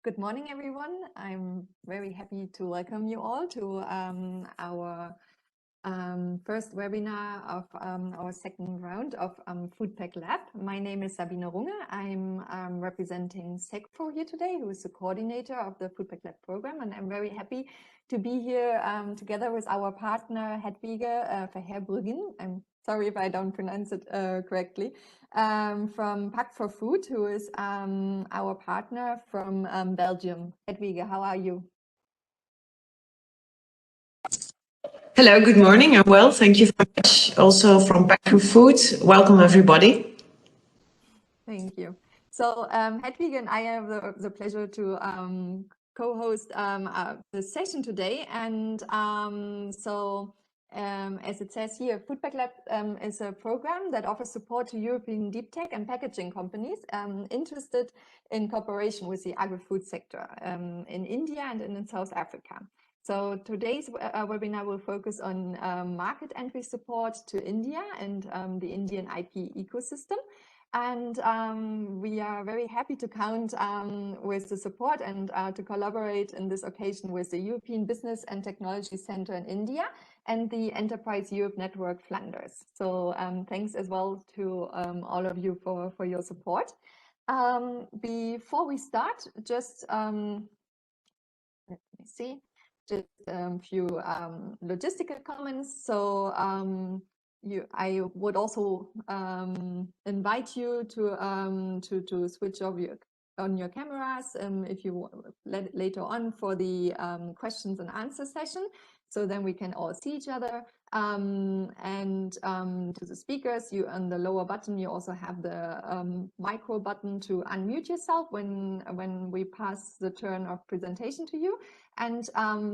Good morning, everyone. I'm very happy to welcome you all to our first webinar of our second round of FoodPackLab. My name is Sabine Runge. I'm representing SECFO here today, who is the coordinator of the FoodPackLab program, and I'm very happy to be here together with our partner Hedwige Verheerbruggen. I'm sorry if I don't pronounce it correctly. From Pack for Food, who is our partner from Belgium. Hedwige, how are you? Hello, good morning. I'm well. Thank you very much. Also from Pack for Food. Welcome, everybody. Thank you. So Hedwige and I have the pleasure to co-host the session today. And as it says here, FoodPackLab is a program that offers support to European deep tech and packaging companies interested in cooperation with the agri-food sector in India and in South Africa. So today's webinar will focus on market entry support to India and the Indian IP ecosystem. And we are very happy to count with the support and to collaborate in this occasion with the European Business and Technology Center in India and the Enterprise Europe Network Flanders. So thanks as well to all of you for your support. Before we start, just let me see, just a few logistical comments. So I would also invite you to switch off your cameras if you later on for the questions and answer session, so then we can all see each other. And to the speakers, you on the lower button, you also have the micro button to unmute yourself when we pass the turn of presentation to you. And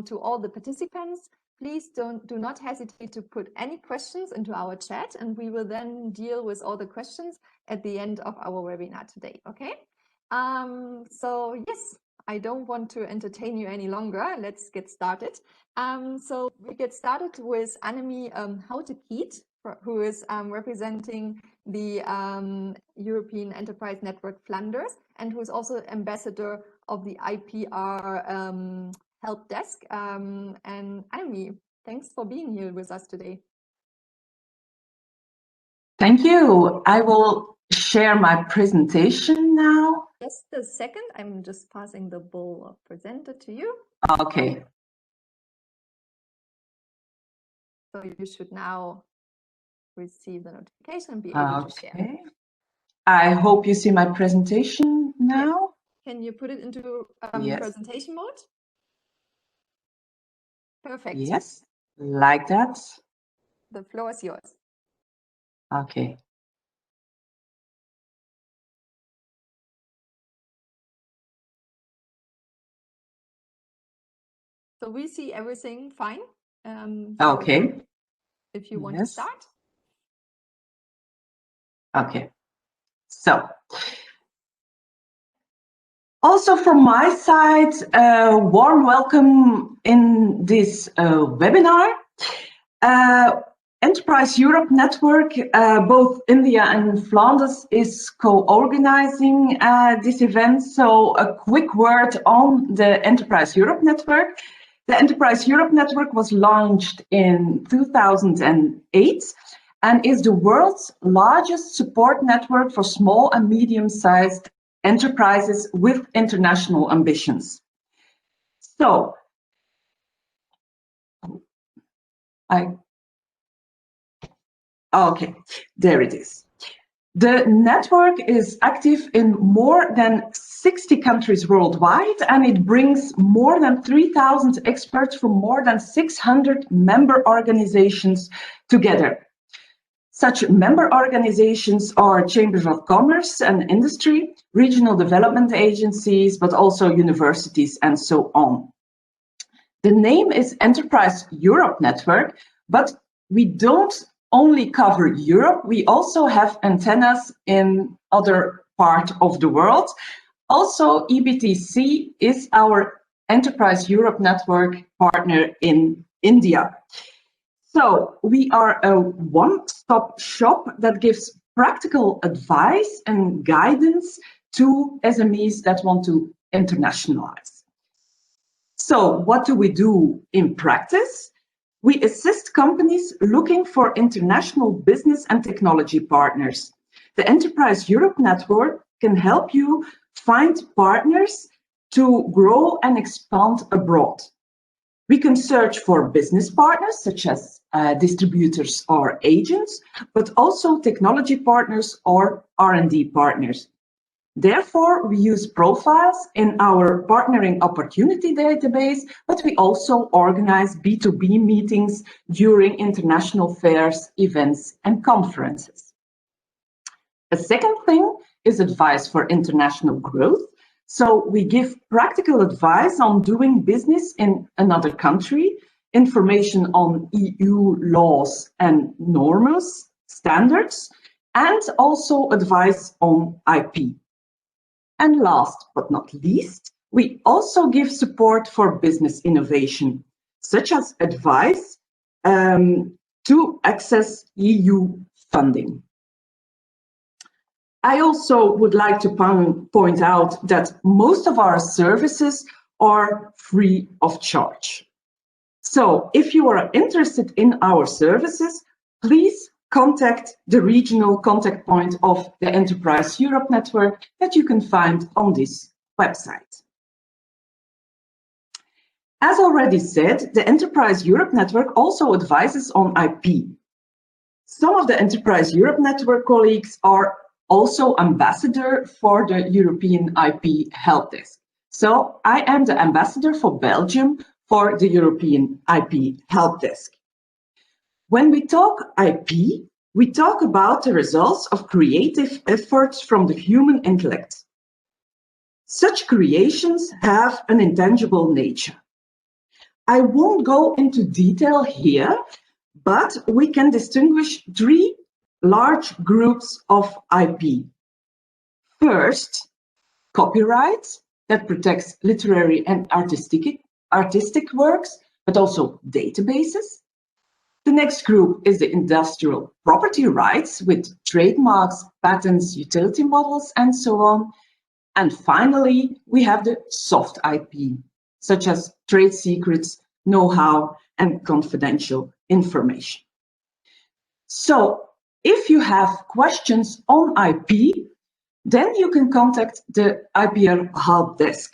to all the participants, please do not hesitate to put any questions into our chat, and we will then deal with all the questions at the end of our webinar today, okay? So yes, I don't want to entertain you any longer. Let's get started. So we get started with Annemie Hautekiet, who is representing the European Enterprise Network Flanders, and who is also ambassador of the IPR help desk. And Annemie, thanks for being here with us today. Thank you. I will share my presentation now. Just a second, I'm just passing the bowl of presenter to you. Okay. So you should now receive the notification and be able to share. I hope you see my presentation now. Yes. Can you put it into presentation mode? Perfect. Yes, like that. The floor is yours. Okay. So we see everything fine. Okay. If you want to start. Okay. So, also from my side, a warm welcome in this webinar. Enterprise Europe Network, both India and Flanders, is co-organizing this event. So a quick word on the Enterprise Europe Network. The Enterprise Europe Network was launched in 2008 and is the world's largest support network for small and medium-sized enterprises with international ambitions. So, okay, there it is. The network is active in more than 60 countries worldwide, and it brings more than 3,000 experts from more than 600 member organizations together. Such member organizations are chambers of commerce and industry, regional development agencies, but also universities and so on. The name is Enterprise Europe Network, but we don't only cover Europe, we also have antennas in other parts of the world. Also, EBTC is our Enterprise Europe Network partner in India. So we are a one-stop shop that gives practical advice and guidance to SMEs that want to internationalize. So what do we do in practice? We assist companies looking for international business and technology partners. The Enterprise Europe Network can help you find partners to grow and expand abroad. We can search for business partners, such as distributors or agents, but also technology partners or R&D partners. Therefore, we use profiles in our partnering opportunity database, but we also organize B2B meetings during international fairs, events, and conferences. A second thing is advice for international growth. So we give practical advice on doing business in another country, information on EU laws and norms, standards, and also advice on IP. And last but not least, we also give support for business innovation, such as advice to access EU funding. I also would like to point out that most of our services are free of charge. So if you are interested in our services, please contact the regional contact point of the Enterprise Europe Network that you can find on this website. As already said, the Enterprise Europe Network also advises on IP. Some of the Enterprise Europe Network colleagues are also ambassador for the European IP Help Desk. So I am the ambassador for Belgium for the European IP Help Desk. When we talk IP, we talk about the results of creative efforts from the human intellect. Such creations have an intangible nature. I won't go into detail here, but we can distinguish three large groups of IP. First, copyright, that protects literary and artistic works, but also databases. The next group is the industrial property rights with trademarks, patents, utility models, and so on. And finally, we have the soft IP, such as trade secrets, know-how, and confidential information. So, if you have questions on IP, then you can contact the IPR Help Desk.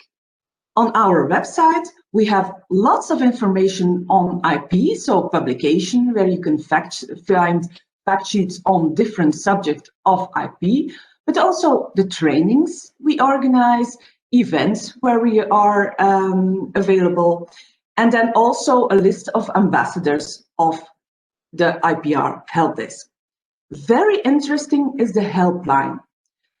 On our website, we have lots of information on IP, so publication, where you can find fact sheets on different subjects of IP, but also the trainings we organize, events where we are available, and then also a list of ambassadors of the IPR Help Desk. Very interesting is the helpline.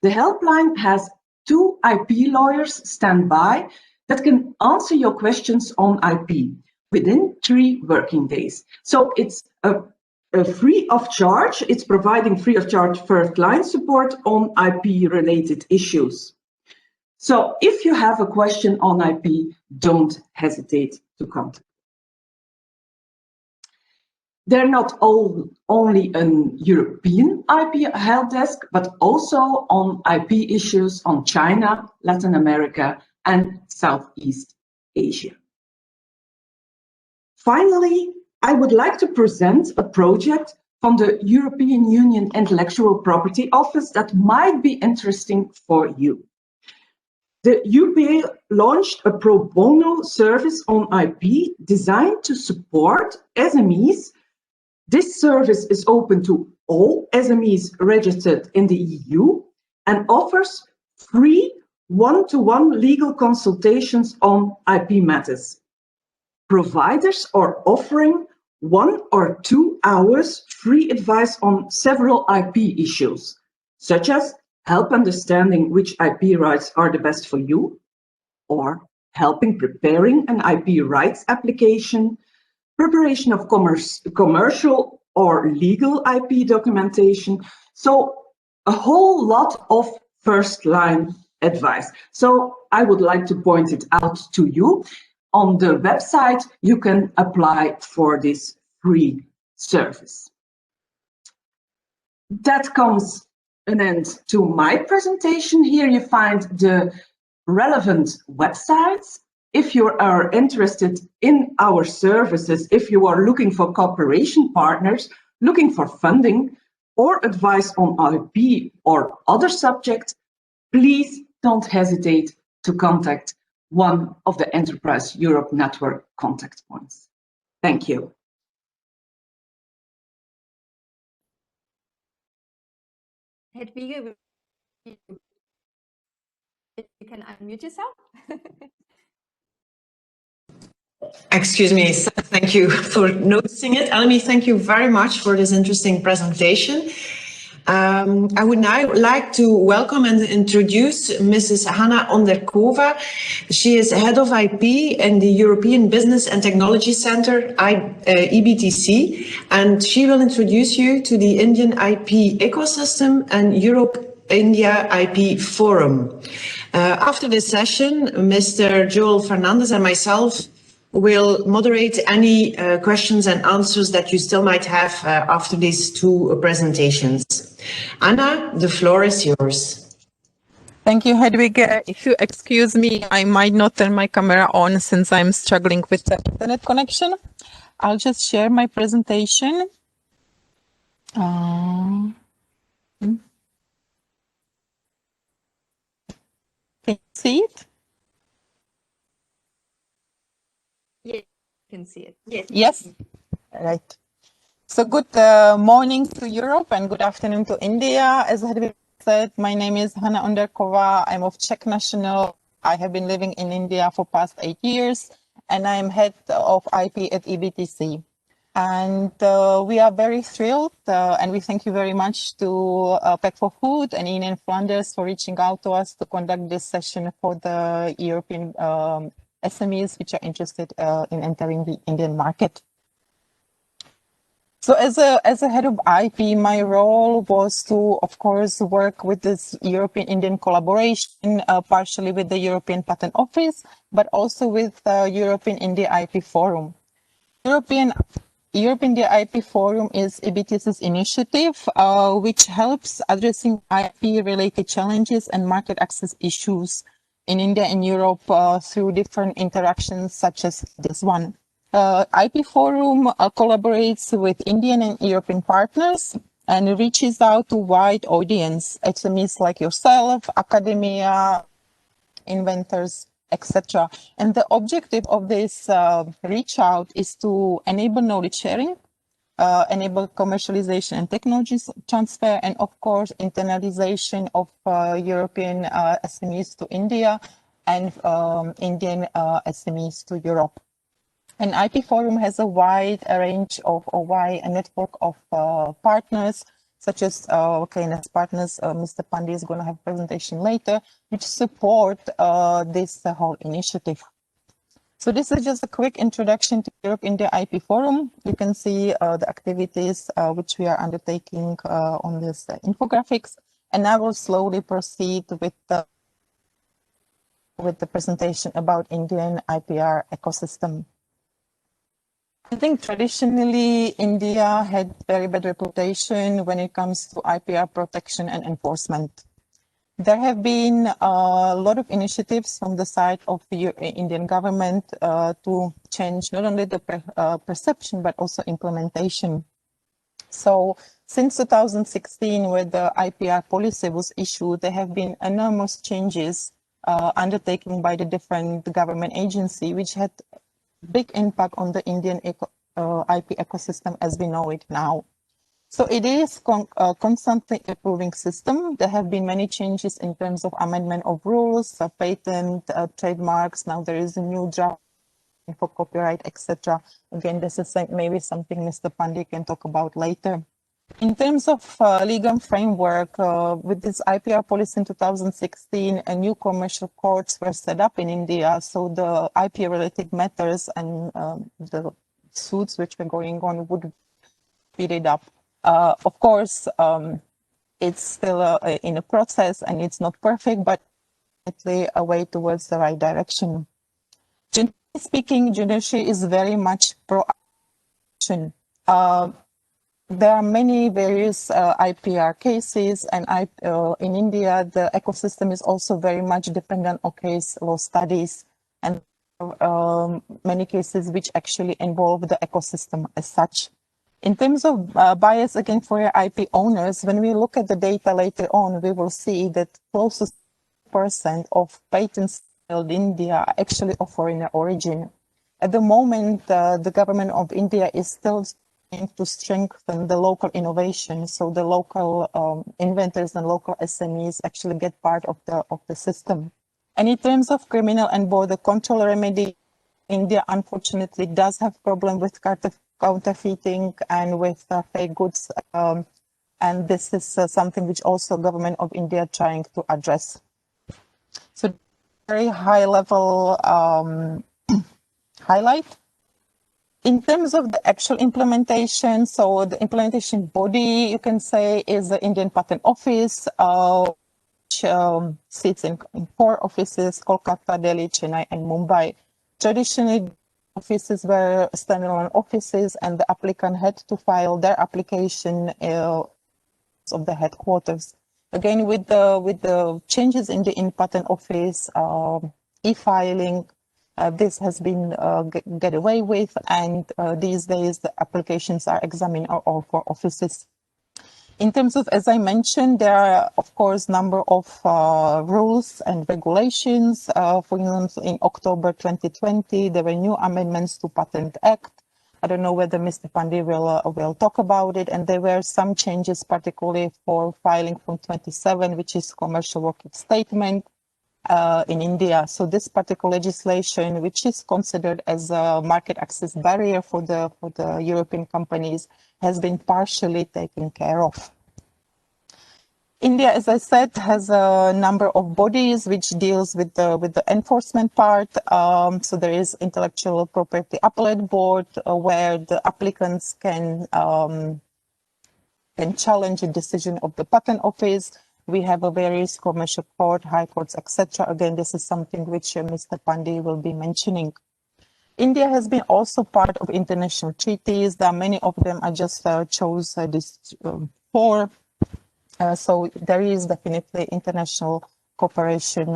The helpline has 2 IP lawyers stand by that can answer your questions on IP within 3 working days. So it's a free of charge. It's providing free of charge first line support on IP related issues. So if you have a question on IP, don't hesitate to contact. They're not only an European IP help desk, but also on IP issues on China, Latin America, and Southeast Asia. Finally, I would like to present a project from the European Union Intellectual Property Office that might be interesting for you. The UPA launched a pro bono service on IP designed to support SMEs. This service is open to all SMEs registered in the EU and offers free one-to-one legal consultations on IP matters. Providers are offering 1 or 2 hours free advice on several IP issues, such as help understanding which IP rights are the best for you, or helping preparing an IP rights application, preparation of commercial or legal IP documentation. So a whole lot of first line advice. So I would like to point it out to you. On the website, you can apply for this free service. That comes an end to my presentation. Here you find the relevant websites. If you are interested in our services, if you are looking for cooperation partners, looking for funding or advice on IP or other subjects, please don't hesitate to contact one of the Enterprise Europe Network contact points. Thank you. Hedwige, you can unmute yourself. Excuse me, thank you for noticing it. Annemie, thank you very much for this interesting presentation. I would now like to welcome and introduce Mrs. Hana Onderkova. She is Head of IP in the European Business and Technology Center, EBTC, and she will introduce you to the Indian IP ecosystem and Europe-India IP Forum. After this session, Mr. Joel Fernandes and myself will moderate any questions and answers that you still might have after these two presentations. Anna, the floor is yours. Thank you, Hedwig. If you excuse me, I might not turn my camera on since I'm struggling with the internet connection. I'll just share my presentation. Can you see it? Yeah, you can see it. Yes. Right. So good morning to Europe and good afternoon to India. As Hedwig said, my name is Hana Onderkova. I'm of Czech national. I have been living in India for past 8 years, and I'm head of IP at EBTC. And we are very thrilled, and we thank you very much to Pack for Food and Ian and Fernandes for reaching out to us to conduct this session for the European SMEs which are interested in entering the Indian market. So as a head of IP, my role was to, of course, work with this European-Indian collaboration, partially with the European Patent Office, but also with the European-India IP Forum. Europe-India IP Forum is EBTC's initiative, which helps addressing IP-related challenges and market access issues in India and Europe through different interactions such as this one. IP Forum collaborates with Indian and European partners and reaches out to wide audience, SMEs like yourself, academia, inventors, etc. And the objective of this reach out is to enable knowledge sharing, enable commercialization and technology transfer, and of course, internalization of European SMEs to India and Indian SMEs to Europe. And IP Forum has a wide range of, a wide network of partners, such as KNS partners. Mr. Pandey is going to have a presentation later, which support this whole initiative. So this is just a quick introduction to Europe-India IP Forum. You can see the activities which we are undertaking on this infographics, and I will slowly proceed with the presentation about Indian IPR ecosystem. I think traditionally India had very bad reputation when it comes to IPR protection and enforcement. There have been a lot of initiatives from the side of the Indian government to change not only the perception but also implementation. So since 2016, where the IPR policy was issued, there have been enormous changes undertaken by the different government agencies, which had big impact on the Indian IP ecosystem as we know it now. So it is constantly improving system. There have been many changes in terms of amendment of rules, patent, trademarks. Now there is a new draft for copyright, etc. Again, this is maybe something Mr. Pandey can talk about later. In terms of legal framework, with this IPR policy in 2016, a new commercial courts were set up in India. So the IP-related matters and the suits which were going on would speed it up. Of course, it's still in a process and it's not perfect, but it's a way towards the right direction. Generally speaking, judiciary is very much pro-action. there are many various IPR cases, and in India, the ecosystem is also very much dependent on case law studies, and many cases which actually involve the ecosystem as such. In terms of bias, again, for your IP owners, when we look at the data later on, we will see that close to 6% of patents filed in India are actually of foreign origin. At the moment, the government of India is still trying to strengthen the local innovation, so the local inventors and local SMEs actually get part of the system. And in terms of criminal and border control remedy, India unfortunately does have problem with counterfeiting and with fake goods, and this is something which also government of India trying to address. So very high level highlight. In terms of the actual implementation, so the implementation body, you can say, is the Indian Patent Office, which sits in 4 offices, Kolkata, Delhi, Chennai, and Mumbai. Traditionally, offices were standalone offices, and the applicant had to file their application of the headquarters. Again, with the changes in the Patent Office, e-filing, this has been get away with, and these days the applications are examined at all 4 offices. In terms of, as I mentioned, there are, of course, number of rules and regulations. For instance, in October 2020, there were new amendments to Patent Act. I don't know whether Mr. Pandey will talk about it, and there were some changes, particularly for filing from 27, which is commercial working statement in India. So this particular legislation, which is considered as a market access barrier for the European companies, has been partially taken care of. India, as I said, has a number of bodies which deals with the enforcement part. So there is Intellectual Property Appellate Board, where the applicants can challenge a decision of the Patent Office. We have a various commercial court, high courts, etc. Again, this is something which Mr. Pandey will be mentioning. India has been also part of international treaties. There are many of them. I just chose these 4. So there is definitely international cooperation,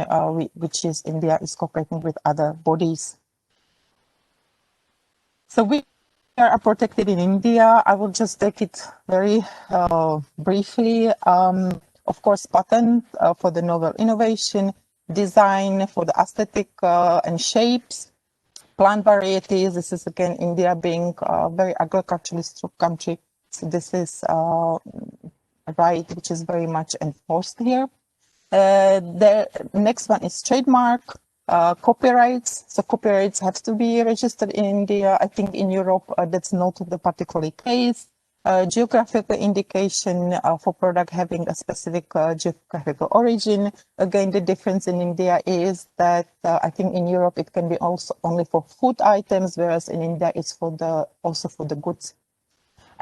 which is India is cooperating with other bodies. So we are protected in India. I will just take it very briefly. Of course, patent for the novel innovation, design for the aesthetic and shapes, plant varieties. This is again India being a very agriculturalist country. So this is right, which is very much enforced here. The next one is trademark, copyrights. So copyrights have to be registered in India. I think in Europe that's not the particular case. Geographical indication for product having a specific geographical origin. Again, the difference in India is that I think in Europe it can be also only for food items, whereas in India it's for also for the goods.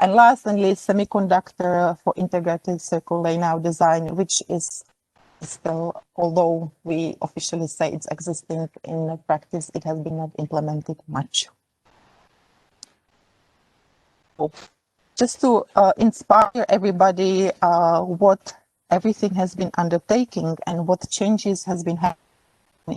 And last and least, semiconductor for integrated circular layout design, which is still, although we officially say it's existing in practice, it has been not implemented much. Just to inspire everybody what everything has been undertaking and what changes has been happening in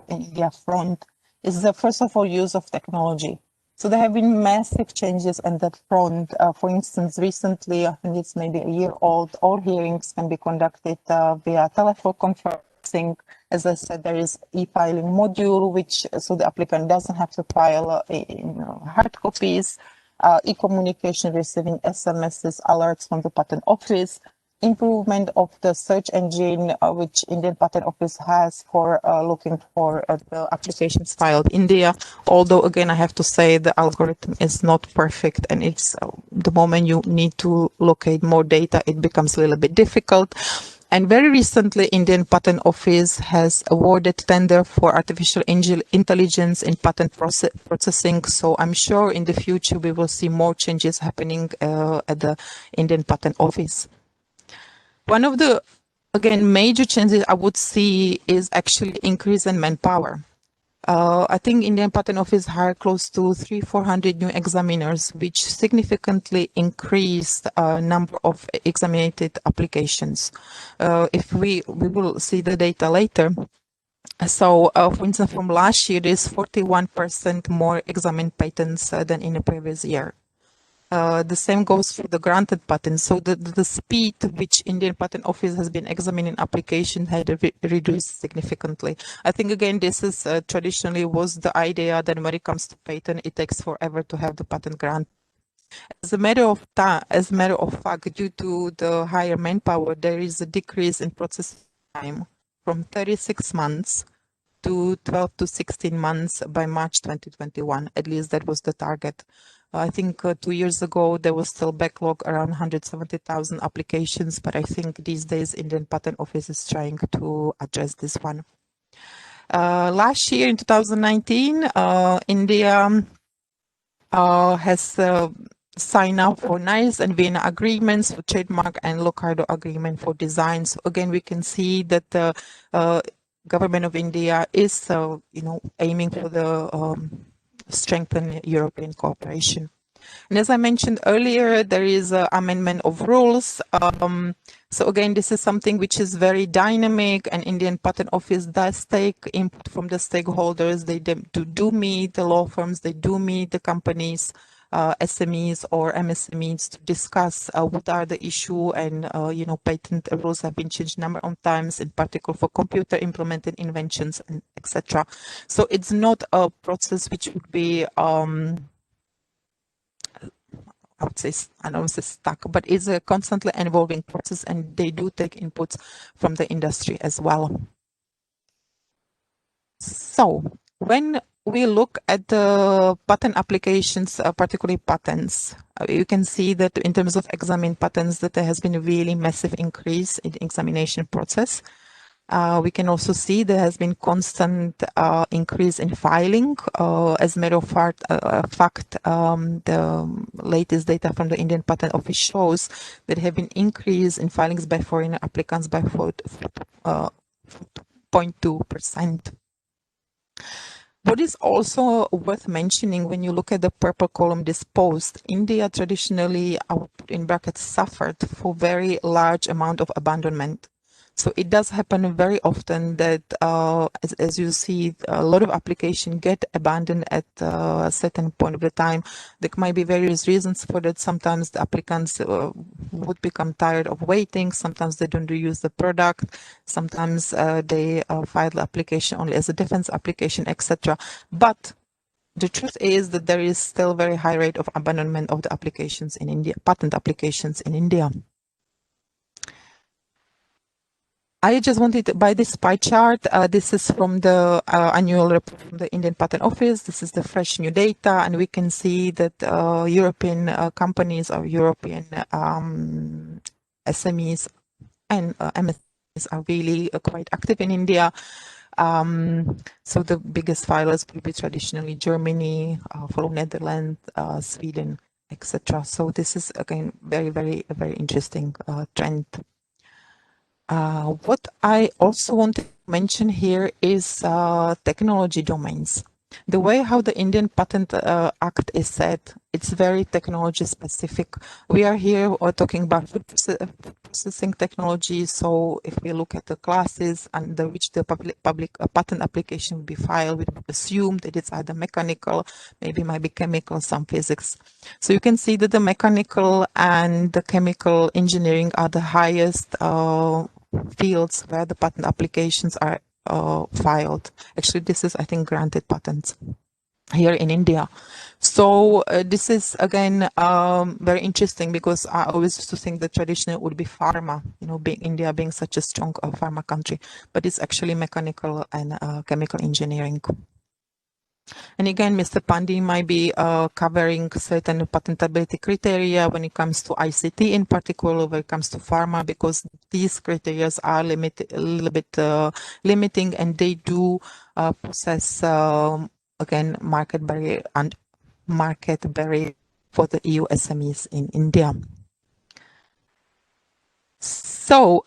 India front is the first of all use of technology. So there have been massive changes on that front. For instance, recently, I think it's maybe a year old, all hearings can be conducted via telephone conferencing. As I said, there is e-filing module, which so the applicant doesn't have to file in hard copies. E-communication, receiving SMSs, alerts from the Patent Office, improvement of the search engine, which Indian Patent Office has for looking for the applications filed in India. Although, again, I have to say the algorithm is not perfect, and it's the moment you need to locate more data, it becomes a little bit difficult. And very recently, Indian Patent Office has awarded tender for artificial intelligence in patent processing. So I'm sure in the future we will see more changes happening at the Indian Patent Office. One of the, again, major changes I would see is actually increase in manpower. I think Indian Patent Office hired close to 300-400 new examiners, which significantly increased number of examined applications. If we will see the data later. So, for instance, from last year, there's 41% more examined patents than in the previous year. The same goes for the granted patents. So the speed which Indian Patent Office has been examining application had reduced significantly. I think again this is traditionally was the idea that when it comes to patent, it takes forever to have the patent grant. As a matter of fact, due to the higher manpower, there is a decrease in process time from 36 months to 12 to 16 months by March 2021. At least that was the target. I think 2 years ago, there was still backlog around 170,000 applications, but I think these days Indian Patent Office is trying to address this one. Last year in 2019, India has signed up for NICE and Vienna agreements for trademark and Locardo agreement for design. So again, we can see that the government of India is, aiming for the strengthen European cooperation. And as I mentioned earlier, there is an amendment of rules. So again, this is something which is very dynamic, and Indian Patent Office does take input from the stakeholders. They do meet the law firms, they do meet the companies, SMEs or MSMEs to discuss what are the issue, and patent rules have been changed a number of times, in particular for computer implemented inventions and etc. So it's not a process which would be I would say, I don't say stuck, but it's a constantly evolving process, and they do take inputs from the industry as well. So when we look at the patent applications, particularly patents, you can see that in terms of examined patents, that there has been a really massive increase in the examination process. We can also see there has been constant increase in filing. As a matter of fact, the latest data from the Indian Patent Office shows that there have been increase in filings by foreign applicants by 4.2%. What is also worth mentioning when you look at the purple column disposed, India traditionally, I would put in brackets, suffered for very large amount of abandonment. So it does happen very often that, as you see, a lot of applications get abandoned at a certain point of the time. There might be various reasons for that. Sometimes the applicants would become tired of waiting. Sometimes they don't reuse the product. Sometimes they file the application only as a defense application, etc. But the truth is that there is still a very high rate of abandonment of the applications in India, patent applications in India. I just wanted, by this pie chart, this is from the annual report from the Indian Patent Office. This is the fresh new data, and we can see that European companies or European SMEs and MSMEs are really quite active in India. So the biggest filers will be traditionally Germany, follow Netherlands, Sweden, etc. So this is again very interesting trend. What I also want to mention here is technology domains. The way how the Indian Patent Act is set, it's very technology specific. We are here talking about food processing technology. So if we look at the classes under which the public patent application will be filed, we would assume that it's either mechanical, maybe might be chemical, some physics. So you can see that the mechanical and the chemical engineering are the highest fields where the patent applications are filed. Actually, this is, I think, granted patents here in India. So this is again very interesting, because I always used to think that traditionally it would be pharma, being India being such a strong pharma country, but it's actually mechanical and chemical engineering. And again, Mr. Pandey might be covering certain patentability criteria when it comes to ICT, in particular when it comes to pharma, because these criteria are a little bit limiting, and they do possess again market barrier for the EU SMEs in India. So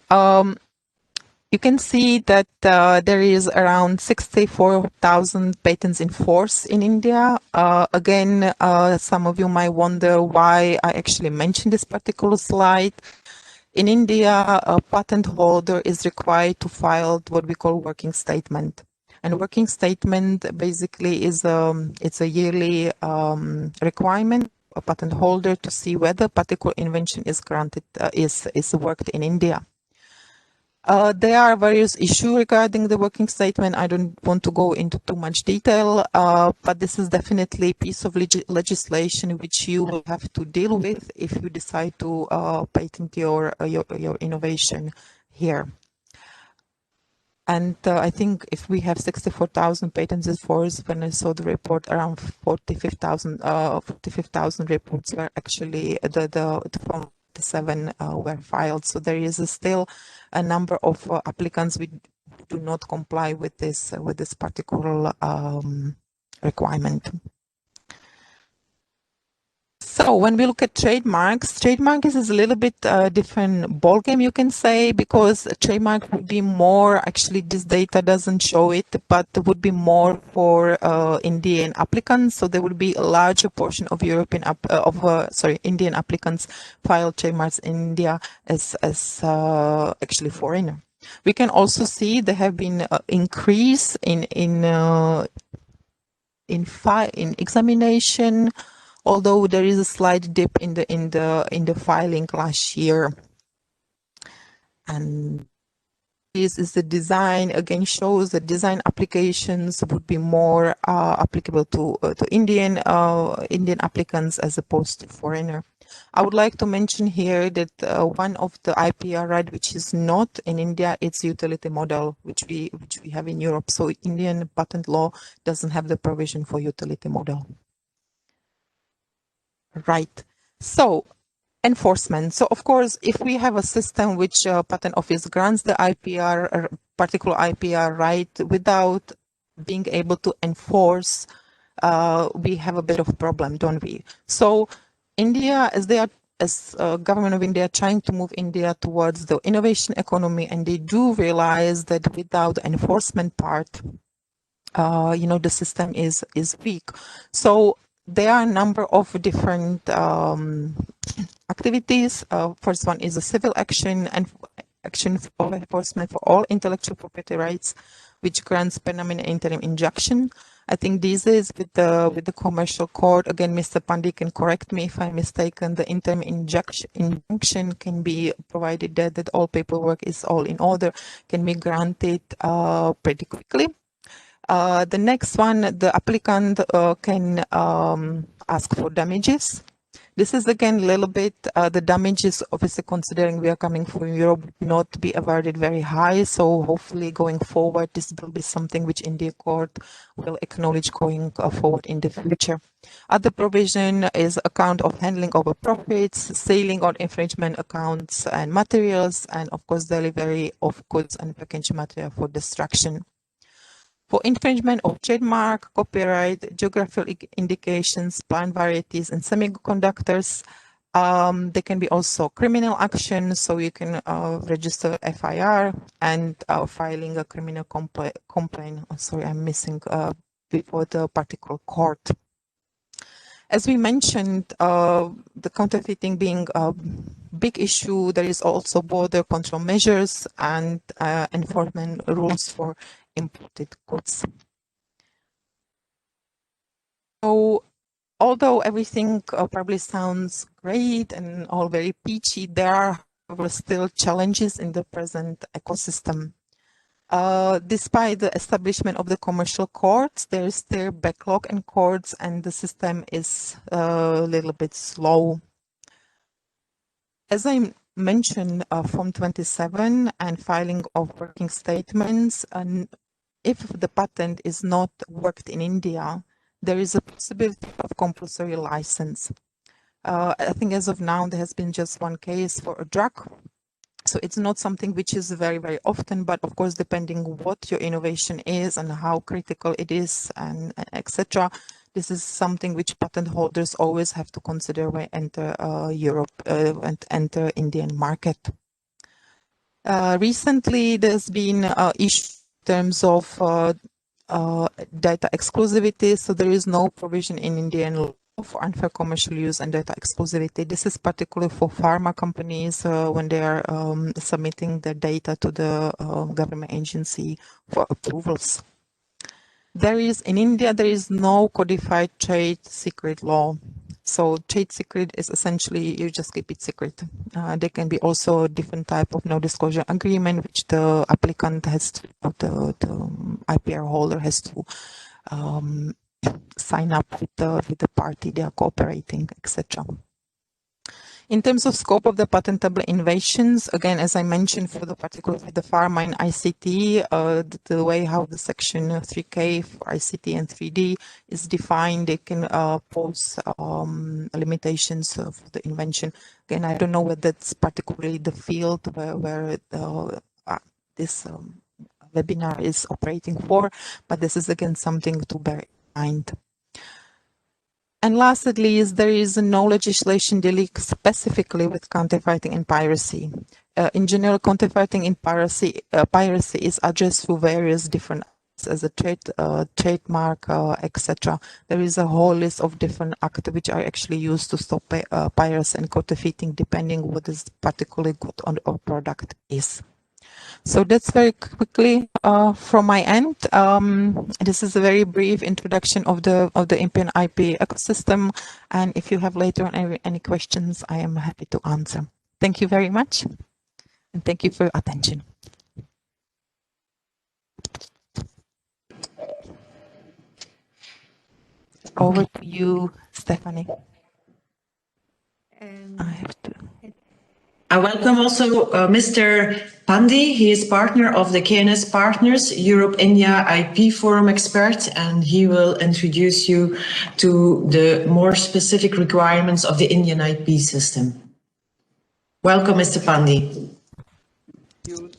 You can see that there is around 64,000 patents in force in India. Again, some of you might wonder why I actually mentioned this particular slide. In India, a patent holder is required to file what we call working statement. And working statement basically is it's a yearly requirement, a patent holder to see whether a particular invention is granted, is worked in India. There are various issues regarding the working statement. I don't want to go into too much detail, but this is definitely a piece of legislation which you will have to deal with if you decide to patent your innovation here. And I think if we have 64,000 patents in force, when I saw the report, around 45,000 reports were actually from 7 were filed. So there is still a number of applicants who do not comply with this particular requirement. So when we look at trademarks is a little bit different ballgame, you can say, because a trademark would be more, actually this data doesn't show it, but it would be more for Indian applicants. So there would be a larger portion of Indian applicants file trademarks in India as actually foreigner. We can also see there have been increase in examination, although there is a slight dip in the filing last year. And this is the design, again shows that design applications would be more applicable to Indian applicants as opposed to foreigner. I would like to mention here that one of the IPR right which is not in India, it's utility model which we have in Europe. So Indian patent law doesn't have the provision for utility model. Right. So enforcement. So of course, if we have a system which patent office grants the IPR, particular IPR right without being able to enforce, we have a bit of a problem, don't we? So India, as government of India trying to move India towards the innovation economy, and they do realize that without the enforcement part, the system is weak. So there are a number of different activities. First one is a civil action and action of enforcement for all intellectual property rights, which grants permanent interim injunction. I think this is with the commercial court. Again, Mr. Pandey can correct me if I'm mistaken. The interim injunction can be provided that all paperwork is all in order, can be granted pretty quickly. The next one, the applicant can ask for damages. This is again a little bit, the damages, obviously considering we are coming from Europe, not be awarded very high. So hopefully going forward, this will be something which India court will acknowledge going forward in the future. Other provision is account of handling over profits, sailing on infringement accounts and materials, and of course delivery of goods and packaging material for destruction. For infringement of trademark, copyright, geographical indications, plant varieties, and semiconductors, there can be also criminal action. So you can register FIR and filing a criminal complaint. Oh, sorry, I'm missing before the particular court. As we mentioned, the counterfeiting being a big issue, there is also border control measures and enforcement rules for imported goods. So, although everything probably sounds great and all very peachy, there are still challenges in the present ecosystem. Despite the establishment of the commercial courts, there is still backlog in courts and the system is a little bit slow. As I mentioned, Form 27 and filing of working statements, and if the patent is not worked in India, there is a possibility of compulsory license. I think as of now, there has been just one case for a drug. So it's not something which is very, very often, but of course, depending what your innovation is and how critical it is and etc. This is something which patent holders always have to consider when enter Europe and enter Indian market. Recently, there's been issue in terms of data exclusivity, so there is no provision in Indian law for unfair commercial use and data exclusivity. This is particularly for pharma companies when they are submitting their data to the government agency for approvals. In India, there is no codified trade secret law. So trade secret is essentially, you just keep it secret. There can be also a different type of no disclosure agreement, which the applicant has to, the IPR holder has to sign up with the party they are cooperating, etc. In terms of scope of the patentable innovations, again, as I mentioned, for the particularly the pharma and ICT, the way how the section 3K for ICT and 3D is defined, they can pose limitations for the invention. Again, I don't know whether that's particularly the field where this webinar is operating for, but this is again something to bear in mind. And lastly, there is no legislation dealing specifically with counterfeiting and piracy. In general, counterfeiting and piracy is addressed through various different acts as a trademark, etc. There is a whole list of different acts which are actually used to stop piracy and counterfeiting, depending what this particularly good or product is. So that's very quickly from my end. This is a very brief introduction of the Indian IP ecosystem, and if you have later on any questions, I am happy to answer. Thank you very much, and thank you for your attention. Over to you, Stephanie. I have to. I welcome also Mr. Pandey. He is partner of the KNS Partners Europe-India IP Forum expert, and he will introduce you to the more specific requirements of the Indian IP system. Welcome, Mr. Pandey. Thank you.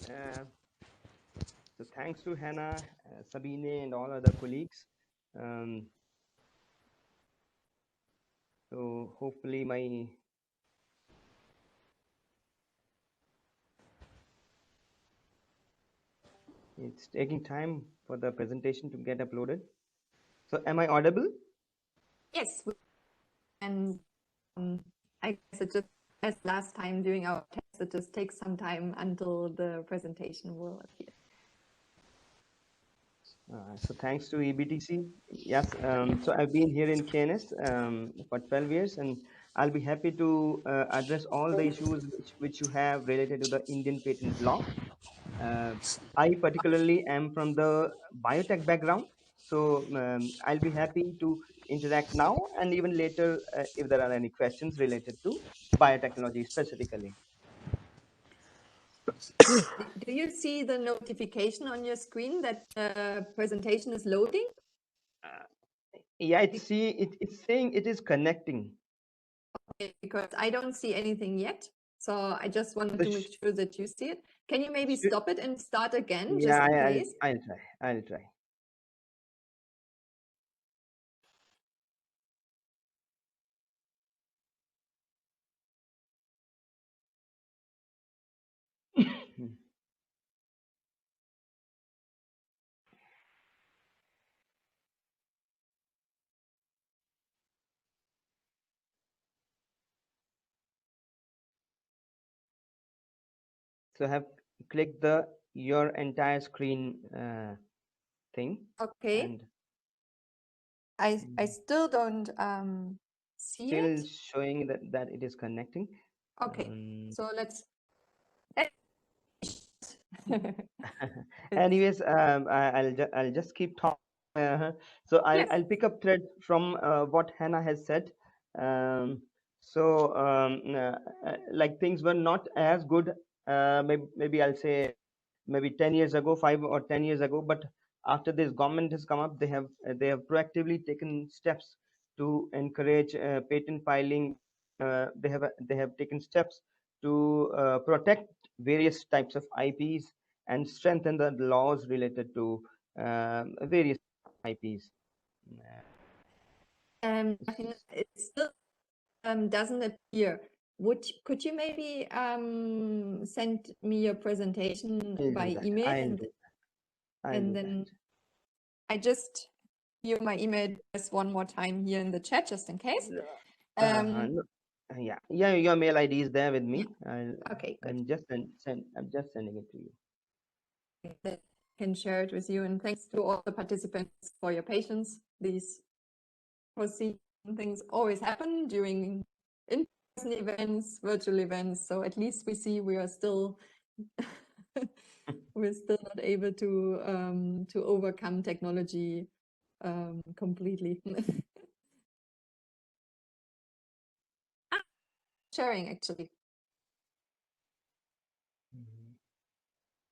So thanks to Hana, Sabine, and all other colleagues. So hopefully it's taking time for the presentation to get uploaded. So am I audible? Yes, and I guess it just as last time during our test, it just takes some time until the presentation will appear. So thanks to EBTC. Yes, so I've been here in KNS for 12 years, and I'll be happy to address all the issues which you have related to the Indian patent law. I particularly am from the biotech background, so I'll be happy to interact now and even later if there are any questions related to biotechnology specifically. Do you see the notification on your screen that the presentation is loading? Yeah, it's saying it is connecting. Okay, because I don't see anything yet. So I just wanted to make sure that you see it. Can you maybe stop it and start again, just in case? I'll try. So I have clicked your entire screen thing. Okay. And I still don't see still it. showing that it is connecting. Okay, so let's. Anyways, I'll just keep talking. So I'll pick up thread from what Hana has said. Like things were not as good. Maybe I'll say maybe 10 years ago, 5 or 10 years ago. But after this government has come up, they have proactively taken steps to encourage patent filing. They have taken steps to protect various types of IPs and strengthen the laws related to various IPs. It still doesn't appear. Could you maybe send me your presentation I'll by do that. email, I'll do and that. then I just give my email address one more time here in the chat, just in case. No, yeah, your mail ID is there with me. Okay, good. I'm just sending it to you. That can share it with you, and thanks to all the participants for your patience. These foreseen things always happen during in-person events, virtual events, so at least we see we are still we're still not able to overcome technology completely. Sharing, actually.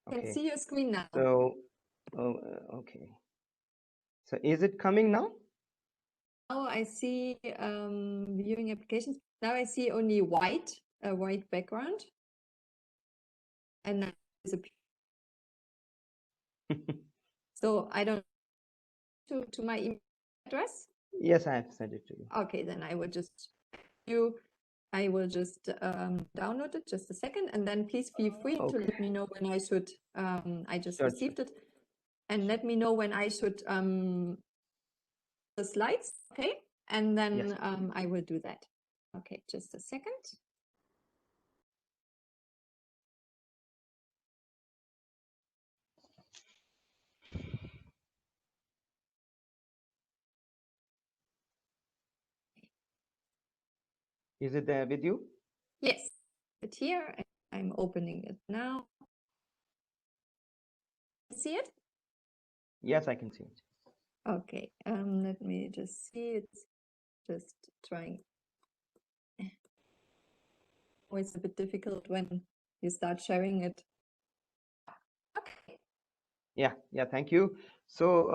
Okay. Can see your screen now. So, okay. So is it coming now? Oh, I see viewing applications. Now I see only a white background. And now it's a so I don't to my email address. Yes, I have sent it to you. Okay, then I will just download it, just a second, and then please feel free to let me know when I should I just received it, and let me know when I should the slides, okay? And then Yes. I will do that. Okay, just a second. Is it there with you? Yes, it's here. I'm opening it now. See it? Yes, I can see it. Okay, let me just see. It's just trying. Always a bit difficult when you start sharing it. Okay. Yeah, thank you. So,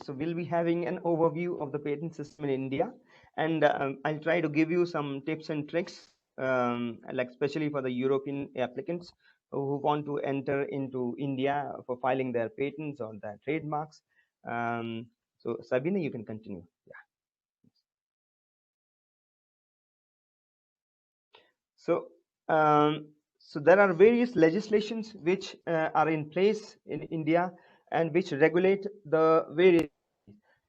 so we'll be having an overview of the patent system in India, and I'll try to give you some tips and tricks, like especially for the European applicants who want to enter into India for filing their patents or their trademarks. So, Sabine, you can continue. Yeah. So, so there are various legislations which are in place in India and which regulate the various,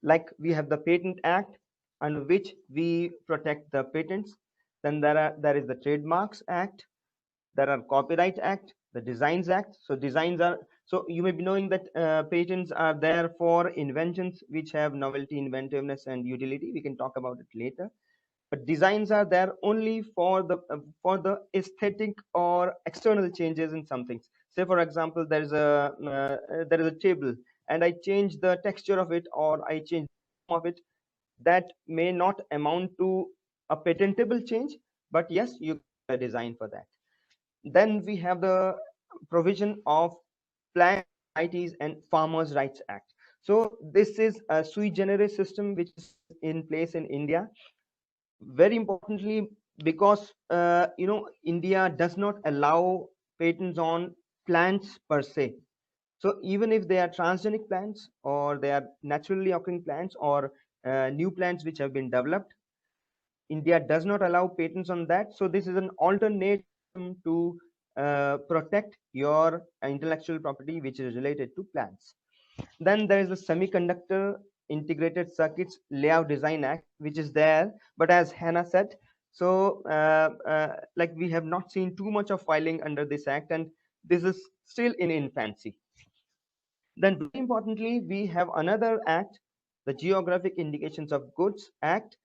like we have the Patent Act, under which we protect the patents. Then there is the Trademarks Act, there are Copyright Act, the Designs Act. So designs are, so you may be knowing that patents are there for inventions which have novelty, inventiveness, and utility. We can talk about it later. But designs are there only for the aesthetic or external changes in some things. Say for example, there is a table and I change the texture of it, or I change the form of it. That may not amount to a patentable change, but yes, you get a design for that. Then we have the provision of Plant Varieties and Farmers Rights Act. So this is a sui generis system which is in place in India. Very importantly, because India does not allow patents on plants per se. So even if they are transgenic plants, or they are naturally occurring plants, or new plants which have been developed, India does not allow patents on that. So this is an alternate to protect your intellectual property which is related to plants. Then there is the Semiconductor Integrated Circuits Layout Design Act, which is there, but as Hana said, so like we have not seen too much of filing under this act, and this is still in infancy. Then very importantly, we have another act, the Geographic Indications of Goods Act.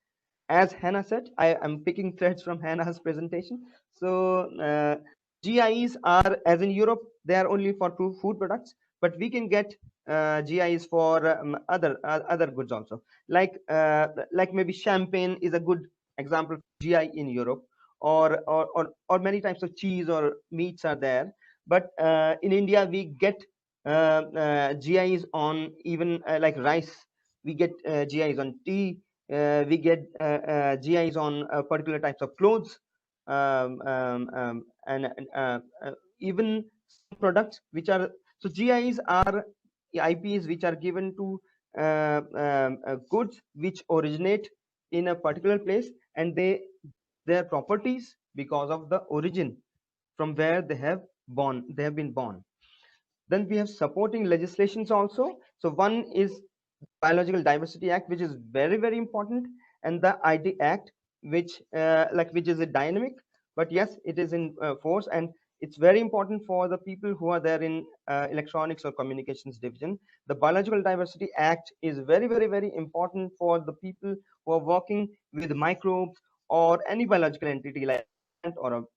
As Hana said, I am picking threads from Hana's presentation. So GIs are, as in Europe, they are only for food products, but we can get GIs for other goods also. Like maybe champagne is a good example of GI in Europe, or many types of cheese or meats are there. But in India, we get GIs on even like rice. We get GIs on tea. We get GIs on particular types of clothes, and even products which are, so GIs are IPs which are given to goods which originate in a particular place, and they their properties because of the origin from where they have been born. Then we have supporting legislations also. So one is Biological Diversity Act, which is very, very important, and the ID Act, which which is a dynamic, but yes, it is in force, and it's very important for the people who are there in electronics or communications division. The Biological Diversity Act is very, very, very important for the people who are working with microbes or any biological entity like plant or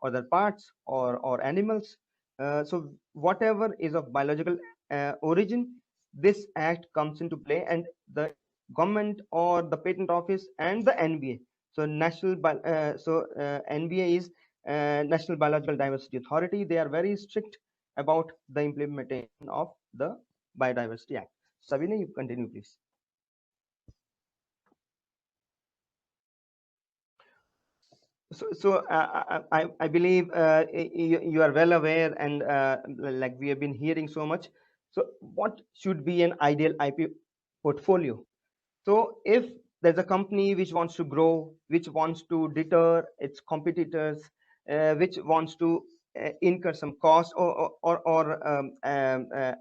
other parts or animals. So whatever is of biological origin, this act comes into play, and the government or the patent office and the NBA. So NBA is National Biological Diversity Authority. They are very strict about the implementation of the Biodiversity Act. Sabina, you continue, please. So I believe you are well aware, and like we have been hearing so much. So what should be an ideal IP portfolio? So if there's a company which wants to grow, which wants to deter its competitors, which wants to incur some cost or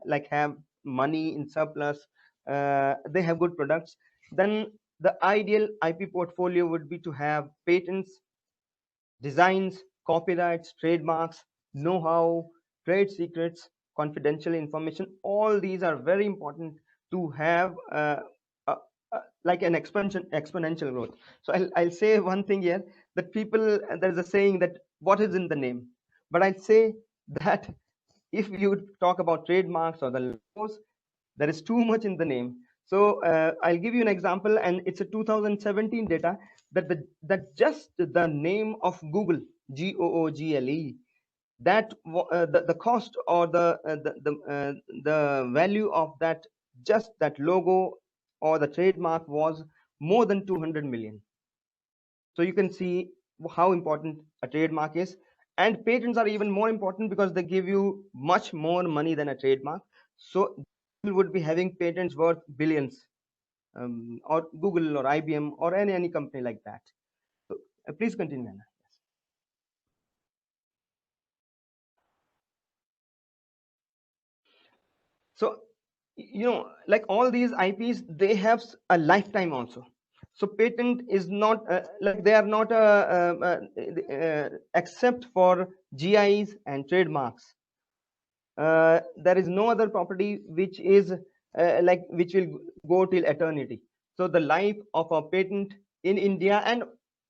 like have money in surplus, they have good products, then the ideal IP portfolio would be to have patents, designs, copyrights, trademarks, know-how, trade secrets, confidential information. All these are very important to have like an exponential growth. So I'll say one thing here, that people, there's a saying that what is in the name, but I'd say that if you talk about trademarks or the laws, there is too much in the name. So I'll give you an example, and it's a 2017 data that just the name of Google, Google, that the cost or the value of that, just that logo or the trademark, was more than 200 million. So you can see how important a trademark is, and patents are even more important because they give you much more money than a trademark. So people would be having patents worth billions, or Google or IBM or any company like that. So please continue, Hana. So like all these IPs, they have a lifetime also. So patent is not like they are not except for GIs and trademarks. There is no other property which is which will go till eternity. So the life of a patent in India and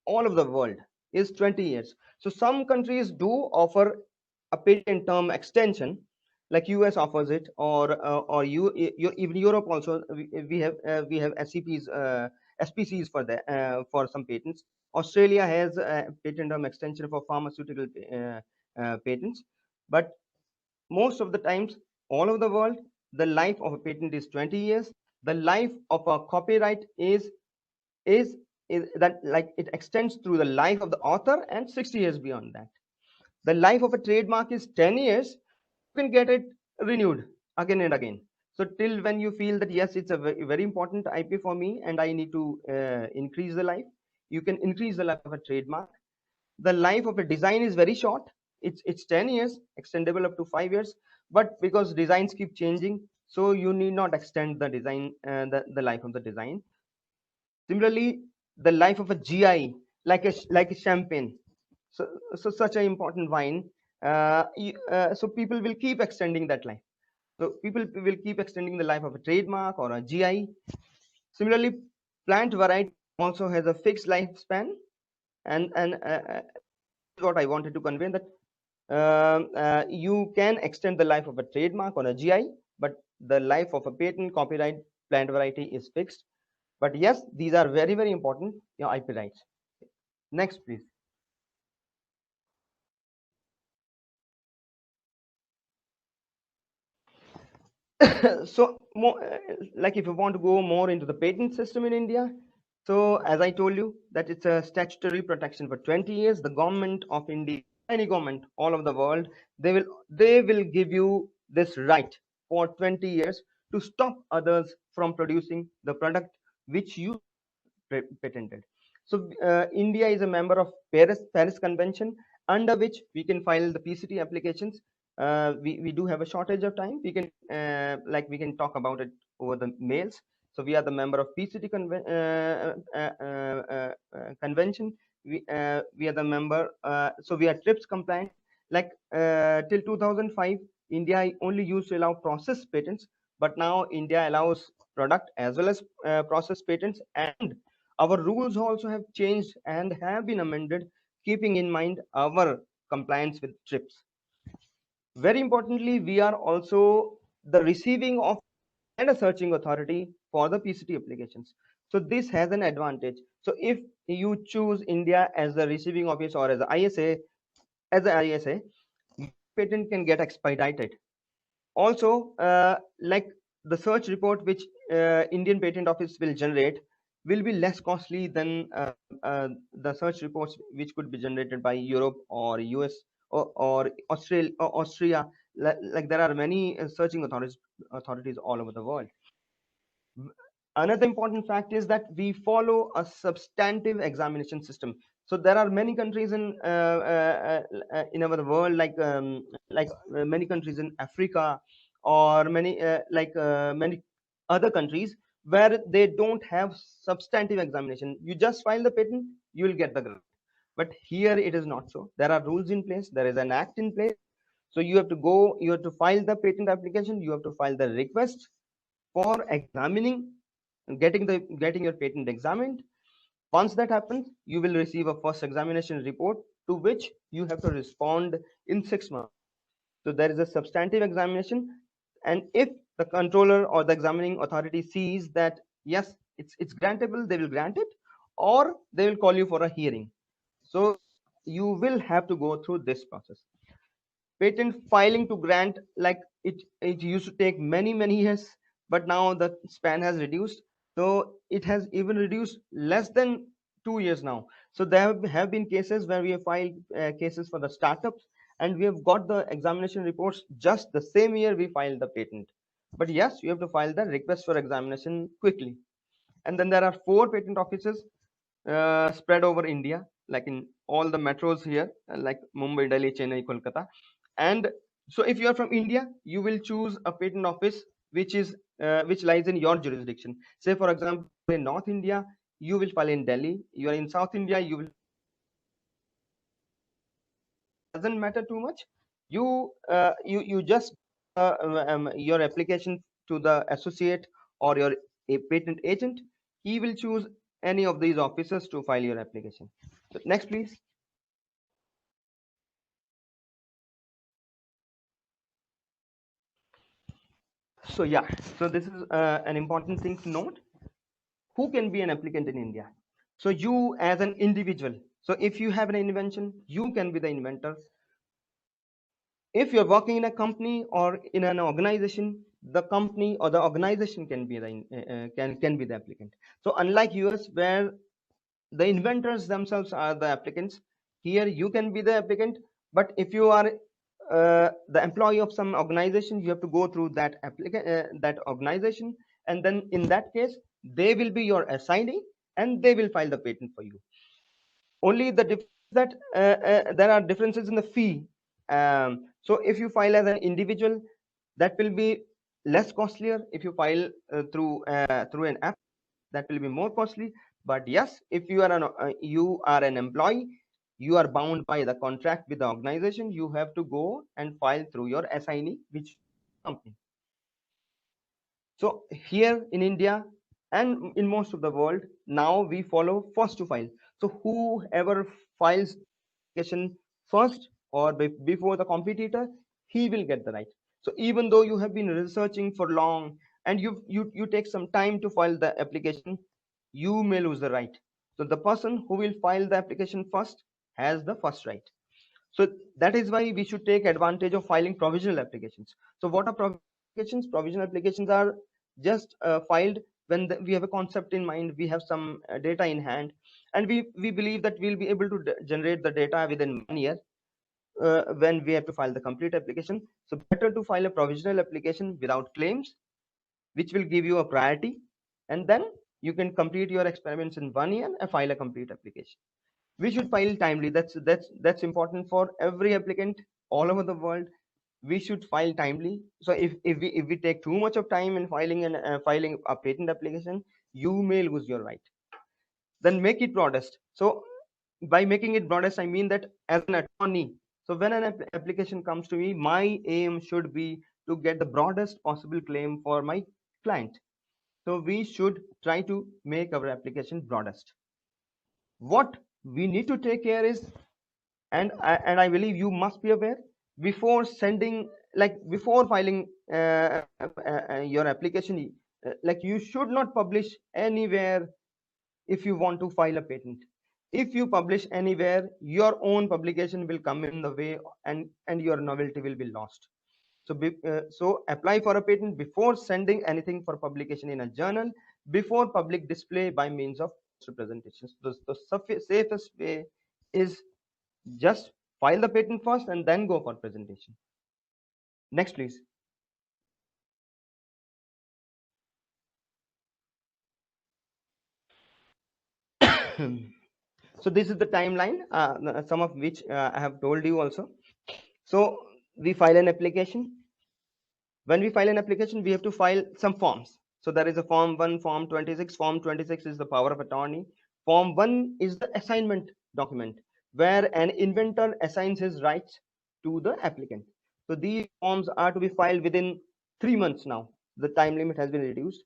all of the world is 20 years. So some countries do offer a patent term extension, like US offers it, or even Europe also. We have SCPs, SPCs for that, for some patents. Australia has a patent term extension for pharmaceutical patents, but most of the times, all over the world, the life of a patent is 20 years. The life of a copyright is that, like, it extends through the life of the author and 60 years beyond that. The life of a trademark is 10 years. You can get it renewed again and again. So till when you feel that yes, it's a very important IP for me and I need to increase the life, you can increase the life of a trademark. The life of a design is very short. It's 10 years, extendable up to 5 years, but because designs keep changing, so you need not extend the design, the life of the design. Similarly, the life of a GI, like a champagne, so such an important wine, so people will keep extending that life. So people will keep extending the life of a trademark or a GI. Similarly, plant variety also has a fixed lifespan, and what I wanted to convey, that you can extend the life of a trademark or a GI, but the life of a patent, copyright, plant variety is fixed. But yes, these are very, very important, IP rights. Next, please. So like if you want to go more into the patent system in India, so as I told you that it's a statutory protection for 20 years. The government of India, any government all over the world, they will give you this right for 20 years to stop others from producing the product which you patented. So India is a member of Paris Convention, under which we can file the PCT applications. We do have a shortage of time. We can we can talk about it over the mails. So we are the member of PCT convention. We are the member. So we are TRIPS compliant. Like till 2005, India only used to allow process patents, but now India allows product as well as process patents, and our rules also have changed and have been amended, keeping in mind our compliance with TRIPS. Very importantly, we are also the receiving of and a searching authority for the PCT applications. So this has an advantage. So if you choose India as the receiving office or as the ISA, patent can get expedited. Also, like the search report which Indian Patent Office will generate will be less costly than the search reports which could be generated by Europe or US or Australia or Austria. Like there are many searching authorities all over the world. Another important fact is that we follow a substantive examination system. So there are many countries in our world, like many countries in Africa, or many many other countries where they don't have substantive examination. You just file the patent, you will get the grant. But here it is not so. There are rules in place. There is an act in place. So you have to go. You have to file the patent application. You have to file the request for examining, getting your patent examined. Once that happens, you will receive a first examination report to which you have to respond in 6 months. So there is a substantive examination, and if the controller or the examining authority sees that yes, it's grantable, they will grant it, or they will call you for a hearing. So you will have to go through this process. Patent filing to grant, like it used to take many years, but now the span has reduced. So it has even reduced less than 2 years now. So there have been cases where we have filed cases for the startups, and we have got the examination reports just the same year we filed the patent. But yes, you have to file the request for examination quickly. And then there are 4 patent offices spread over India, like in all the metros here, like Mumbai, Delhi, Chennai, Kolkata. And so if you are from India, you will choose a patent office which lies in your jurisdiction. Say for example, in North India, you will file in Delhi. You are in South India, you will. Doesn't matter too much. You just your application to the associate or your patent agent. He will choose any of these officers to file your application. So next, please. So yeah, so this is an important thing to note. Who can be an applicant in India? So you as an individual. So if you have an invention, you can be the inventor. If you're working in a company or in an organization, the company or the organization can be the can be the applicant. So unlike US, where the inventors themselves are the applicants, here you can be the applicant. But if you are the employee of some organization, you have to go through that that organization, and then in that case they will be your assignee and they will file the patent for you. Only the difference that there are differences in the fee. So if you file as an individual, that will be less costlier. If you file through an app, that will be more costly. But yes, if you are an employee, you are bound by the contract with the organization. You have to go and file through your assignee, which company. So here in India and in most of the world, now we follow first to file. So whoever files application first or before the competitor, he will get the right. So even though you have been researching for long and you take some time to file the application, you may lose the right. So the person who will file the application first has the first right. So that is why we should take advantage of filing provisional applications. So what are provisional applications? Provisional applications are just filed when we have a concept in mind, we have some data in hand, and we believe that we'll be able to generate the data within 1 year when we have to file the complete application. So better to file a provisional application without claims, which will give you a priority, and then You can complete your experiments in 1 year and file a complete application. We should file timely. That's important for every applicant all over the world. We should file timely. So if we take too much of time in filing a patent application, you may lose your right. Then make it broadest. So by making it broadest, I mean that as an attorney, so when an application comes to me, my aim should be to get the broadest possible claim for my client. So we should try to make our application broadest. What we need to take care is, and I believe you must be aware, before sending, like before filing your application, like you should not publish anywhere if you want to file a patent. If you publish anywhere, your own publication will come in the way, and your novelty will be lost. So so apply for a patent before sending anything for publication in a journal, before public display by means of representations. The safest way is just file the patent first and then go for presentation. Next, please. So this is the timeline, some of which I have told you also. So we file an application. When we file an application, we have to file some forms. So there is a form 1, form 26. Form 26 is the power of attorney. Form 1 is the assignment document, where an inventor assigns his rights to the applicant. So these forms are to be filed within 3 months now. The time limit has been reduced.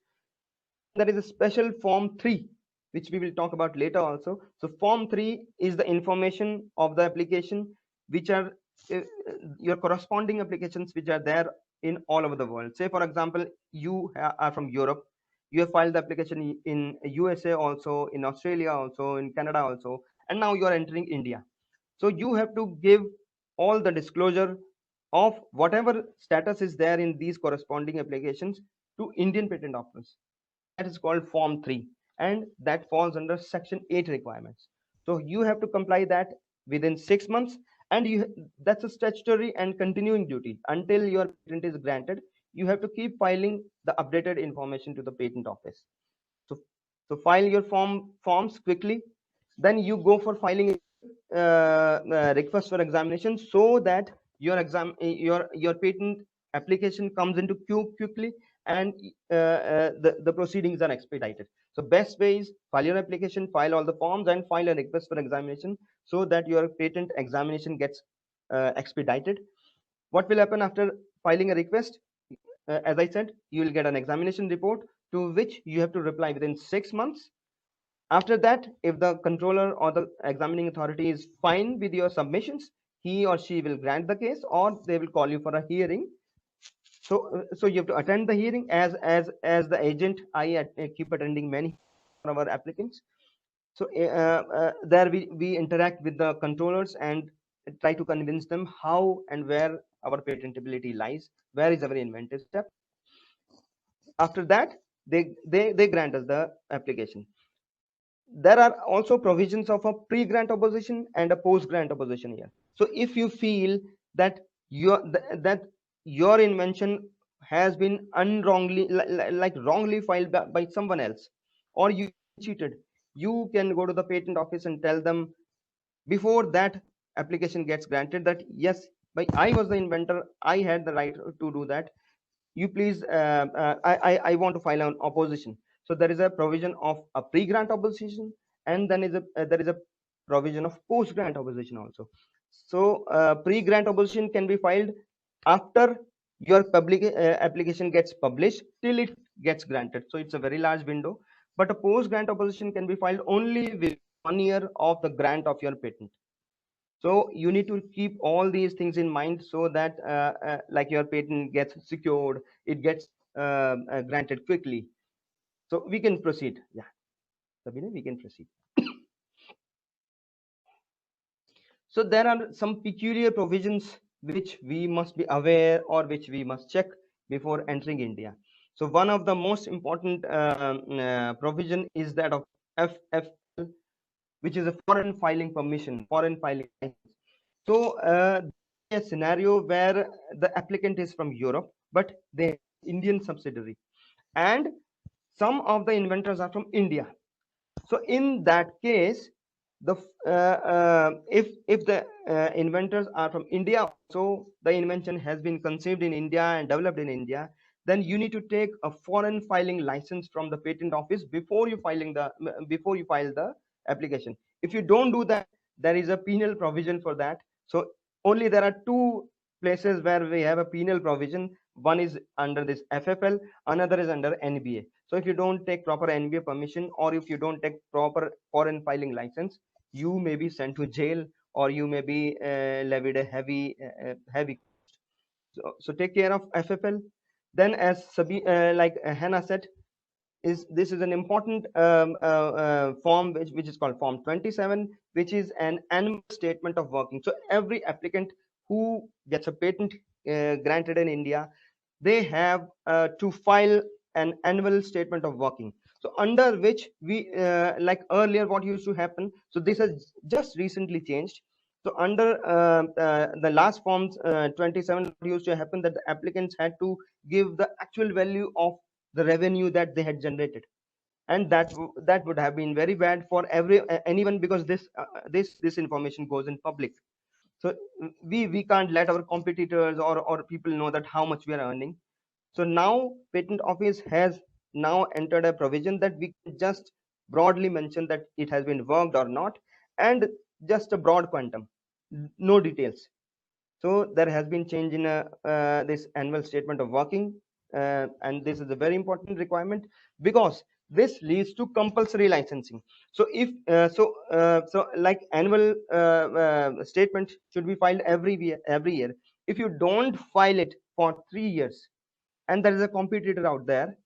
There is a special form 3, which we will talk about later also. So form 3 is the information of the application, which are your corresponding applications which are there in all over the world. Say for example, you are from Europe, you have filed the application in USA also, in Australia also, in Canada also, and now you are entering India. So you have to give all the disclosure of whatever status is there in these corresponding applications to Indian patent office. That is called form 3, and that falls under section 8 requirements. So you have to comply that within 6 months, and that's a statutory and continuing duty until your patent is granted. You have to keep filing the updated information to the patent office. So file your forms quickly, then you go for filing request for examination, so that your patent application comes into queue quickly, and the proceedings are expedited. So best way is file your application, file all the forms, and file a request for examination, so that your patent examination gets expedited. What will happen after filing a request? As I said, you will get an examination report, to which you have to reply within 6 months. After that, if the controller or the examining authority is fine with your submissions, he or she will grant the case, or they will call you for a hearing. So you have to attend the hearing. As the agent, I keep attending many of our applicants. So there we interact with the controllers and try to convince them how and where our patentability lies, where is our inventive step. After that, they grant us the application. There are also provisions of a pre-grant opposition and a post-grant opposition here. So if you feel that your invention has been wrongly filed by someone else, or you cheated, you can go to the patent office and tell them before that application gets granted that yes, I was the inventor, I had the right to do that. You please, I want to file an opposition. So there is a provision of a pre-grant opposition, and then there is a provision of post-grant opposition also. So pre-grant opposition can be filed after your public application gets published till it gets granted. So it's a very large window. But a post-grant opposition can be filed only within 1 year of the grant of your patent. So you need to keep all these things in mind, so that like your patent gets secured, it gets granted quickly. So we can proceed. Yeah, Sabina, we can proceed. So there are some peculiar provisions which we must be aware, or which we must check before entering India. So one of the most important provision is that of FFL, which is a foreign filing permission, foreign filing license. So a scenario where the applicant is from Europe, but they have Indian subsidiary, and some of the inventors are from India. So in that case, the if the inventors are from India, so the invention has been conceived in India and developed in India, then you need to take a foreign filing license from the patent office before you file the application. If you don't do that, there is a penal provision for that. So only there are two places where we have a penal provision. One is under this FFL, another is under NBA. So if you don't take proper NBA permission, or if you don't take proper foreign filing license, you may be sent to jail, or you may be levied a heavy so take care of FFL. Then, as Hana said, this is an important form which is called Form 27, which is an annual statement of working. So every applicant who gets a patent granted in India, they have to file an annual statement of working. So under which we like earlier what used to happen, so this has just recently changed. So under the last forms 27, used to happen that the applicants had to give the actual value of the revenue that they had generated, and that would have been very bad for anyone, because this information goes in public. So we can't let our competitors or people know that how much we are earning. So now patent office has now entered a provision that we can just broadly mention that it has been worked or not, and just a broad quantum, no details. So there has been change in this annual statement of working, and this is a very important requirement, because this leads to compulsory licensing. So if so like annual statement should be filed every year. If you don't file it for 3 years, and there is a competitor out there,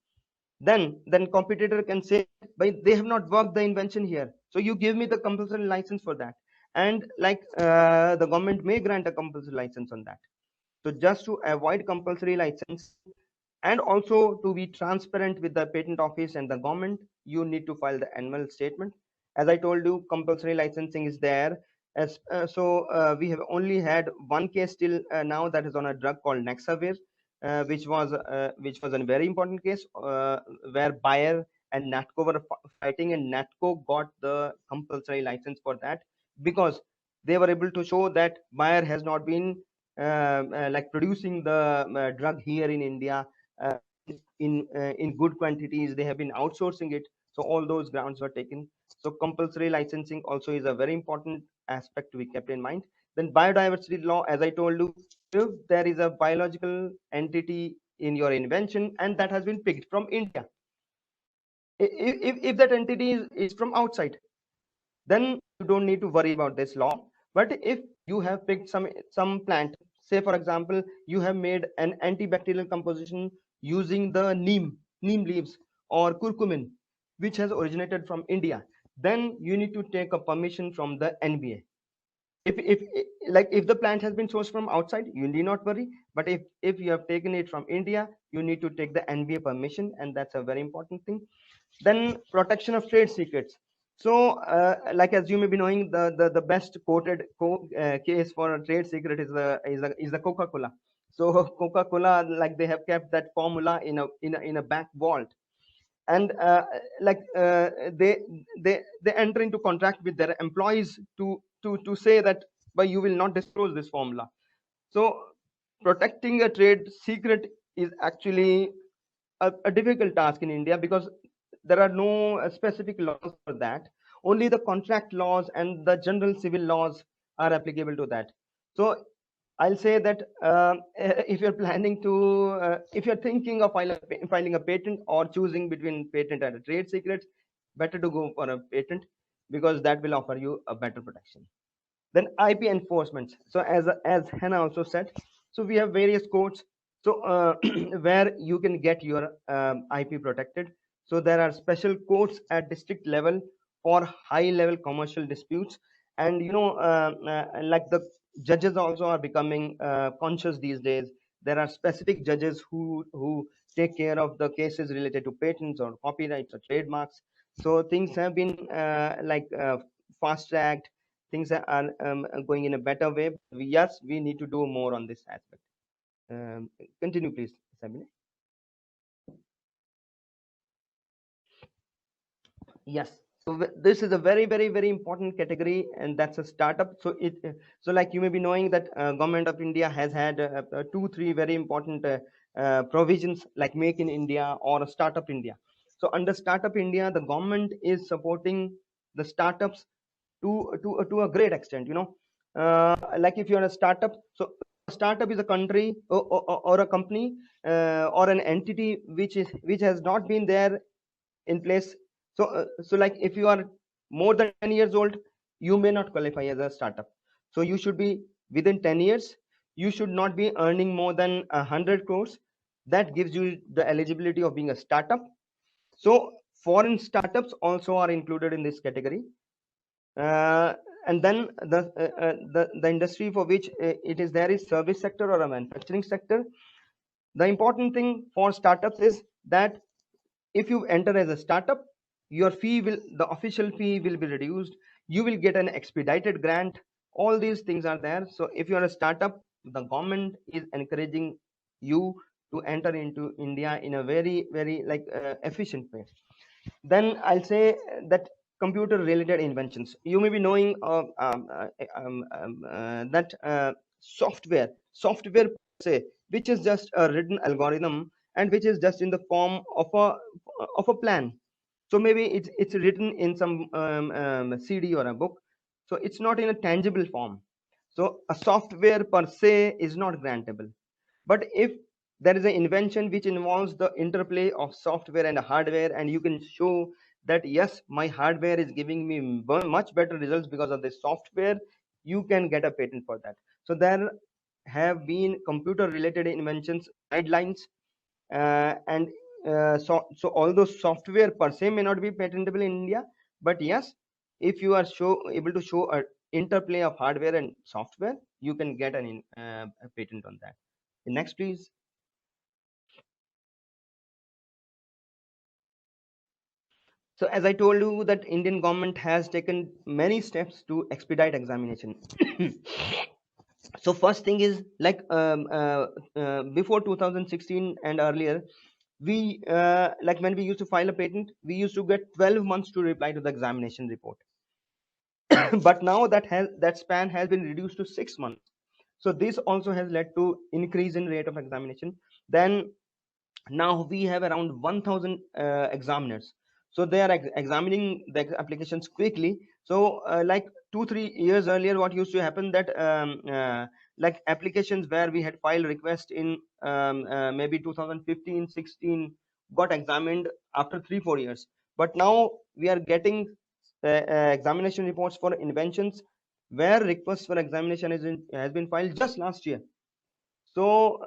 then competitor can say, but they have not worked the invention here, so you give me the compulsory license for that. And the government may grant a compulsory license on that. So just to avoid compulsory license, and also to be transparent with the patent office and the government, you need to file the annual statement. As I told you, compulsory licensing is there. We have only had one case till now, that is on a drug called Nexavir, which was a very important case, where Bayer and Natco were fighting, and Natco got the compulsory license for that, because they were able to show that Bayer has not been producing the drug here in India uh, in good quantities. They have been outsourcing it. So all those grounds were taken. So compulsory licensing also is a very important aspect to be kept in mind. Then biodiversity law, as I told you, if there is a biological entity in your invention and that has been picked from India, if that entity is from outside, then you don't need to worry about this law. But if you have picked some plant, say for example you have made an antibacterial composition using the neem leaves or curcumin, which has originated from India, then you need to take a permission from the NBA. If the plant has been sourced from outside, you need not worry. But if you have taken it from India, you need to take the NBA permission, and that's a very important thing. Then protection of trade secrets. So as you may be knowing, the best quoted case for a trade secret is the Coca-Cola. So Coca-Cola, they have kept that formula in a back vault, and they enter into contract with their employees to say that, but you will not disclose this formula. So protecting a trade secret is actually a difficult task in India, because there are no specific laws for that. Only the contract laws and the general civil laws are applicable to that. So I'll say that if you're planning to, if you're thinking of filing a patent or choosing between patent and a trade secret, better to go for a patent, because that will offer you a better protection. Then IP enforcement. So as Hana also said, so we have various courts, so where you can get your IP protected. So there are special courts at district level for high level commercial disputes. And the judges also are becoming conscious these days. There are specific judges who take care of the cases related to patents or copyrights or trademarks. So things have been fast tracked. Things are going in a better way. Yes, we need to do more on this aspect. Continue, please, Sabine. Yes. So this is a very important category, and that's a startup. So so like you may be knowing that government of India has had 2-3 very important provisions like Make in India or Startup India. So under Startup India, the government is supporting the startups to a great extent. Like if you're a startup, so a startup is a country or a company or an entity which has not been there in place. So like if you are more than 10 years old, you may not qualify as a startup. So you should be within 10 years. You should not be earning more than 100 crores. That gives you the eligibility of being a startup. So foreign startups also are included in this category. And then the industry for which it is there is service sector or a manufacturing sector. The important thing for startups is that if you enter as a startup, your the official fee will be reduced. You will get an expedited grant. All these things are there. So if you are a startup, the government is encouraging you to enter into India in a very like efficient way. Then I'll say that computer related inventions. You may be knowing that software per se, which is just a written algorithm and which is just in the form of a plan. So maybe it's written in some CD or a book. So it's not in a tangible form. So a software per se is not grantable. But if there is an invention which involves the interplay of software and hardware, and you can show that yes, my hardware is giving me much better results because of this software, you can get a patent for that. So there have been computer related inventions guidelines, and so although software per se may not be patentable in India, but yes, if you are able to show a interplay of hardware and software, you can get a patent on that. Next, please. So as I told you that Indian government has taken many steps to expedite examination. So first thing is like before 2016 and earlier, we like when we used to file a patent, we used to get 12 months to reply to the examination report. But now that span has been reduced to 6 months. So this also has led to increase in rate of examination. Then now we have around 1000 examiners, so they are examining the applications quickly. So like 2-3 years earlier, what used to happen that like applications where we had filed request in maybe 2015-16 got examined after 3-4 years, but now we are getting examination reports for inventions where request for examination has been filed just last year. So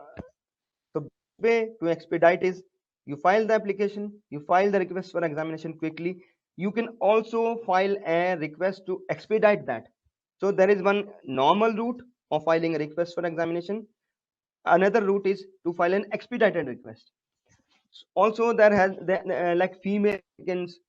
the way to expedite is you file the application, you file the request for examination quickly. You can also file a request to expedite that. So there is one normal route of filing a request for examination. Another route is to file an expedited request. Also, like female applicants,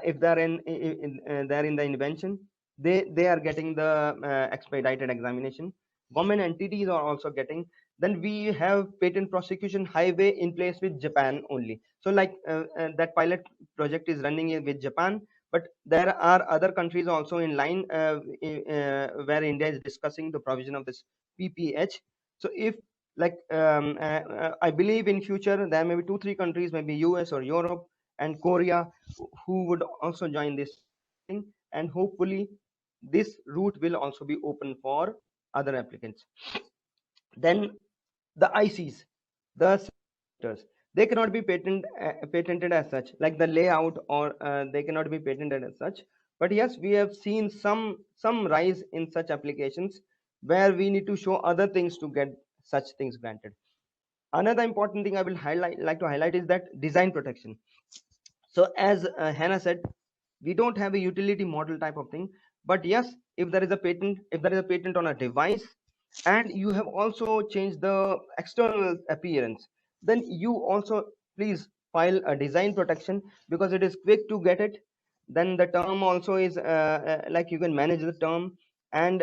if they're they're in the invention, they are getting the expedited examination. Government entities are also getting. Then we have patent prosecution highway in place with Japan only. So like that pilot project is running with Japan, but there are other countries also in line where India is discussing the provision of this PPH. So if like I believe in future there may be 2-3 countries, maybe US or Europe and Korea, who would also join this thing, and hopefully this route will also be open for other applicants. Then the ICs, the sectors, they cannot be patented as such, like the layout, or they cannot be patented as such. But yes, we have seen some rise in such applications where we need to show other things to get such things granted. Another important thing I will like to highlight is that design protection. So as Hana said, we don't have a utility model type of thing, but yes, if there is a patent on a device and you have also changed the external appearance, then you also please file a design protection, because it is quick to get it. Then the term also is like you can manage the term, and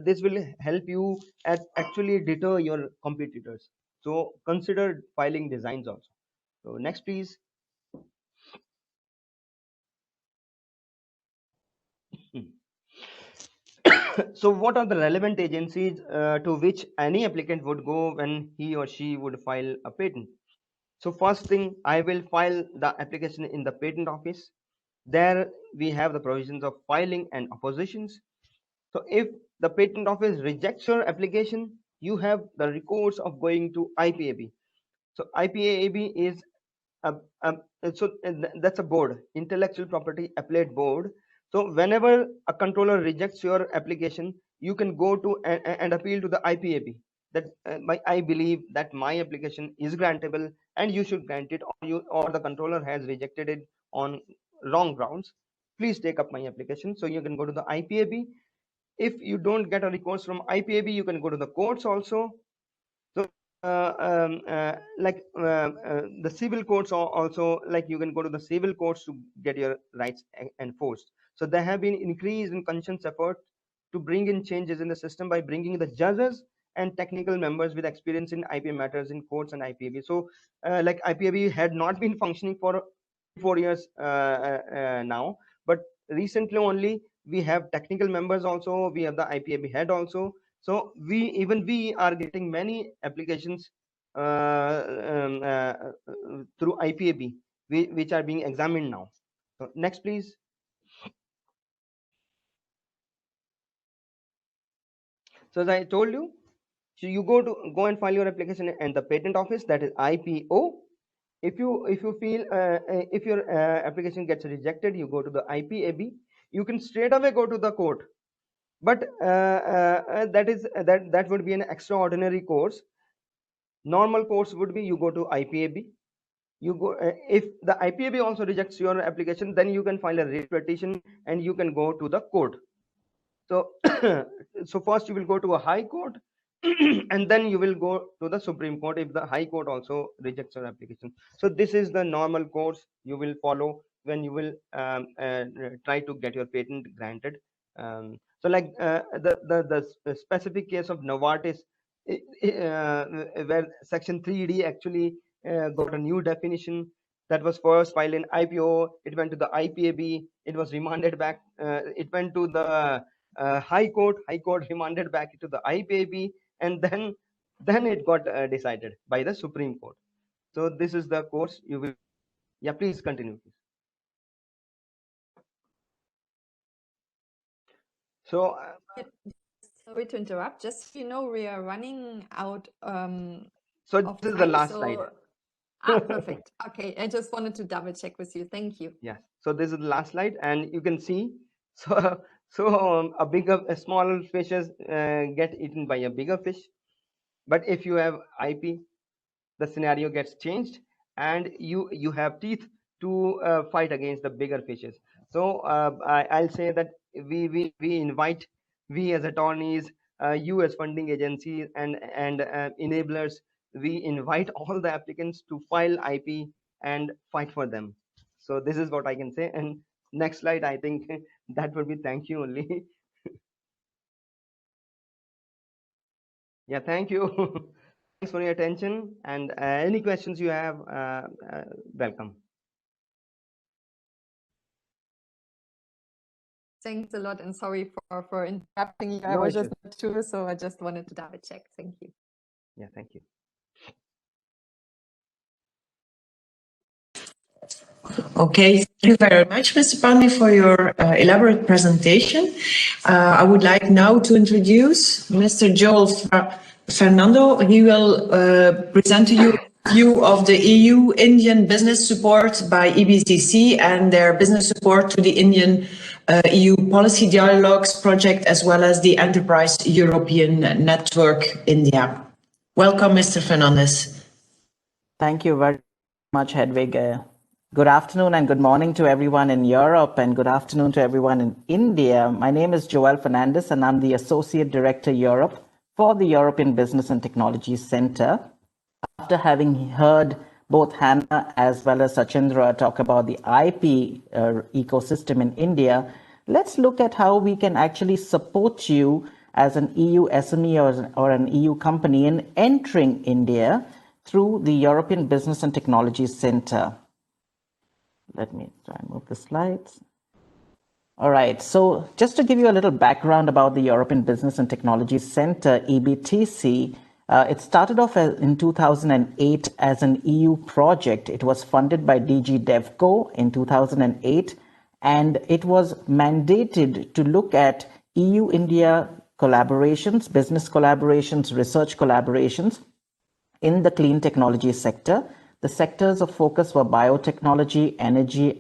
this will help you actually deter your competitors. So consider filing designs also. So next, please. So what are the relevant agencies to which any applicant would go when he or she would file a patent? So first thing, I will file the application in the patent office. There we have the provisions of filing and oppositions. So if the patent office rejects your application, you have the recourse of going to IPAB. So IPAB is that's a board, intellectual property appellate board. So whenever a controller rejects your application, you can go to and appeal to the IPAB that I believe that my application is grantable and you should grant it, or the controller has rejected it on wrong grounds. Please take up my application. So you can go to the IPAB. If you don't get a recourse from IPAB, you can go to the courts also. So the civil courts are also, like, you can go to the civil courts to get your rights enforced. So there have been increase in conscience effort to bring in changes in the system by bringing the judges and technical members with experience in IPA matters in courts and IPAB. So like IPAB had not been functioning for 4 years now, but recently only we have technical members also, we have the IPAB head also. So we are getting many applications through IPAB, which are being examined now. So next, please. So as I told you, so you go and file your application in the patent office, that is IPO. If you feel if your application gets rejected, you go to the IPAB. You can straight away go to the court, but that would be an extraordinary course. Normal course would be you go to IPAB. You go if the IPAB also rejects your application, then you can file a writ petition and you can go to the court. So so first you will go to a high court and then you will go to the Supreme Court if the High Court also rejects your application. So this is the normal course you will follow when you will try to get your patent granted. So like the specific case of Novartis, where Section 3D actually got a new definition that was first filed in IPO. It went to the IPAB. It was remanded back. It went to the High Court. High Court remanded back to the IPAB, and then it got decided by the Supreme Court. So this is the course you will. Yeah, please continue, please. So sorry to interrupt. Just so you know, we are running out. So this is the last slide. Perfect. Okay, I just wanted to double check with you. Thank you. Yes. So this is the last slide, and you can see. So a small fishes get eaten by a bigger fish, but if you have IP, the scenario gets changed, and you have teeth to fight against the bigger fishes. So I'll say that we invite, we as attorneys, you as funding agencies and enablers, we invite all the applicants to file IP and fight for them. So this is what I can say. And next slide, I think that would be thank you only. Yeah, thank you. Thanks for your attention, and any questions you have, welcome. Thanks a lot, and sorry for interrupting you. No I was issues. just not sure, so I just wanted to double check. Thank you. Yeah, thank you. Okay, thank you very much, Mr. Pandey, for your elaborate presentation. I would like now to introduce Mr. Joel Fernando. He will present to you a view of the EU-Indian business support by EBTC and their business support to the Indian EU policy dialogues project, as well as the Enterprise European Network India. Welcome, Mr. Fernandes. Thank you very much, Hedwig. Good afternoon and good morning to everyone in Europe, and good afternoon to everyone in India. My name is Joel Fernandes, and I'm the Associate Director Europe for the European Business and Technology Center. After having heard both Hana as well as Shachindra talk about the IP ecosystem in India, let's look at how we can actually support you as an EU SME or an EU company in entering India through the European Business and Technology Center. Let me try and move the slides. All right, so just to give you a little background about the European Business and Technology Center, EBTC, it started off in 2008 as an EU project. It was funded by DG DevCo in 2008, and it was mandated to look at EU-India collaborations, business collaborations, research collaborations in the clean technology sector. The sectors of focus were biotechnology, energy,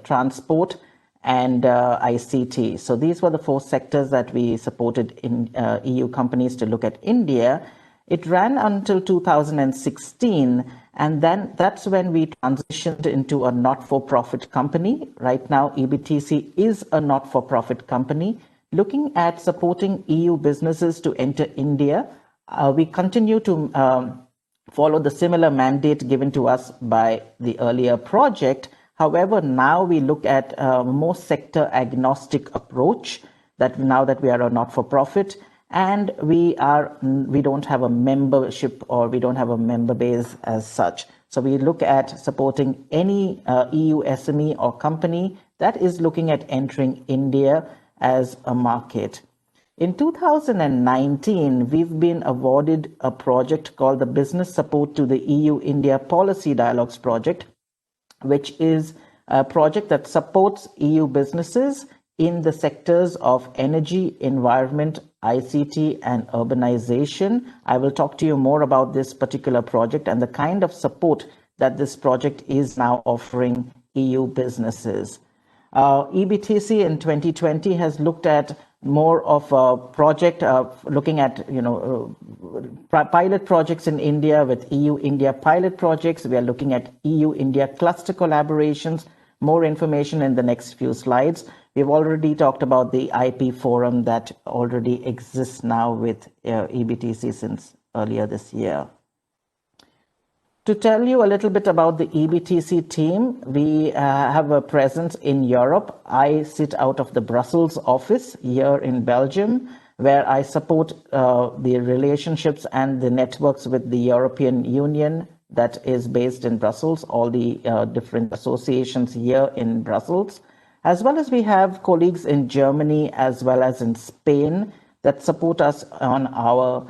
transport, and ICT. So these were the 4 sectors that we supported in EU companies to look at India. It ran until 2016, and then that's when we transitioned into a not-for-profit company. Right now, EBTC is a not-for-profit company looking at supporting EU businesses to enter India. We continue to follow the similar mandate given to us by the earlier project. However, now we look at a more sector agnostic approach that now that we are a not-for-profit, and we don't have a membership, or we don't have a member base as such. So we look at supporting any EU SME or company that is looking at entering India as a market. In 2019, we've been awarded a project called the Business Support to the EU-India Policy Dialogues Project, which is a project that supports EU businesses in the sectors of energy, environment, ICT, and urbanization. I will talk to you more about this particular project and the kind of support that this project is now offering EU businesses. EBTC in 2020 has looked at more of a project looking at pilot projects in India with EU-India pilot projects. We are looking at EU-India cluster collaborations. More information in the next few slides. We've already talked about the IP forum that already exists now with EBTC since earlier this year. To tell you a little bit about the EBTC team, we have a presence in Europe. I sit out of the Brussels office here in Belgium, where I support the relationships and the networks with the European Union that is based in Brussels, all the different associations here in Brussels, as well as we have colleagues in Germany as well as in Spain that support us on our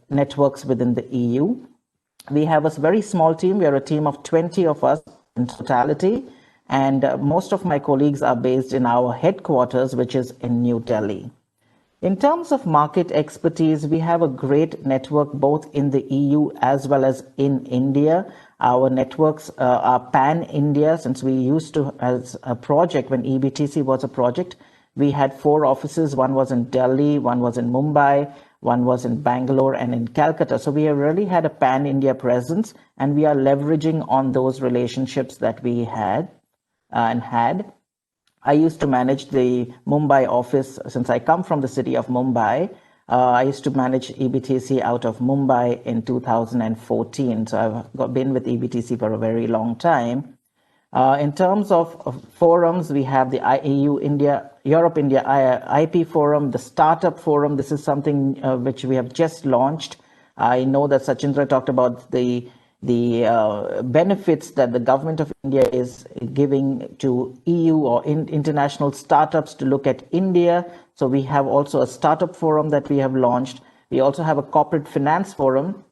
networks within the EU. We have a very small team. We are a team of 20 of us in totality, and most of my colleagues are based in our headquarters, which is in New Delhi. In terms of market expertise, we have a great network both in the EU as well as in India. Our networks are pan-India, since we used to, as a project, when EBTC was a project, we had 4 offices. One was in Delhi, one was in Mumbai, one was in Bangalore and in Calcutta. So we have really had a pan-India presence, and we are leveraging on those relationships that we had and had. I used to manage the Mumbai office since I come from the city of Mumbai. I used to manage EBTC out of Mumbai in 2014. So I've been with EBTC for a very long time. In terms of forums, we have the Europe-India IP Forum, the Startup Forum. This is something which we have just launched. I know that Shachindra talked about the benefits that the government of India is giving to EU or international startups to look at India. So we have also a startup forum that we have launched. We also have a corporate finance forum.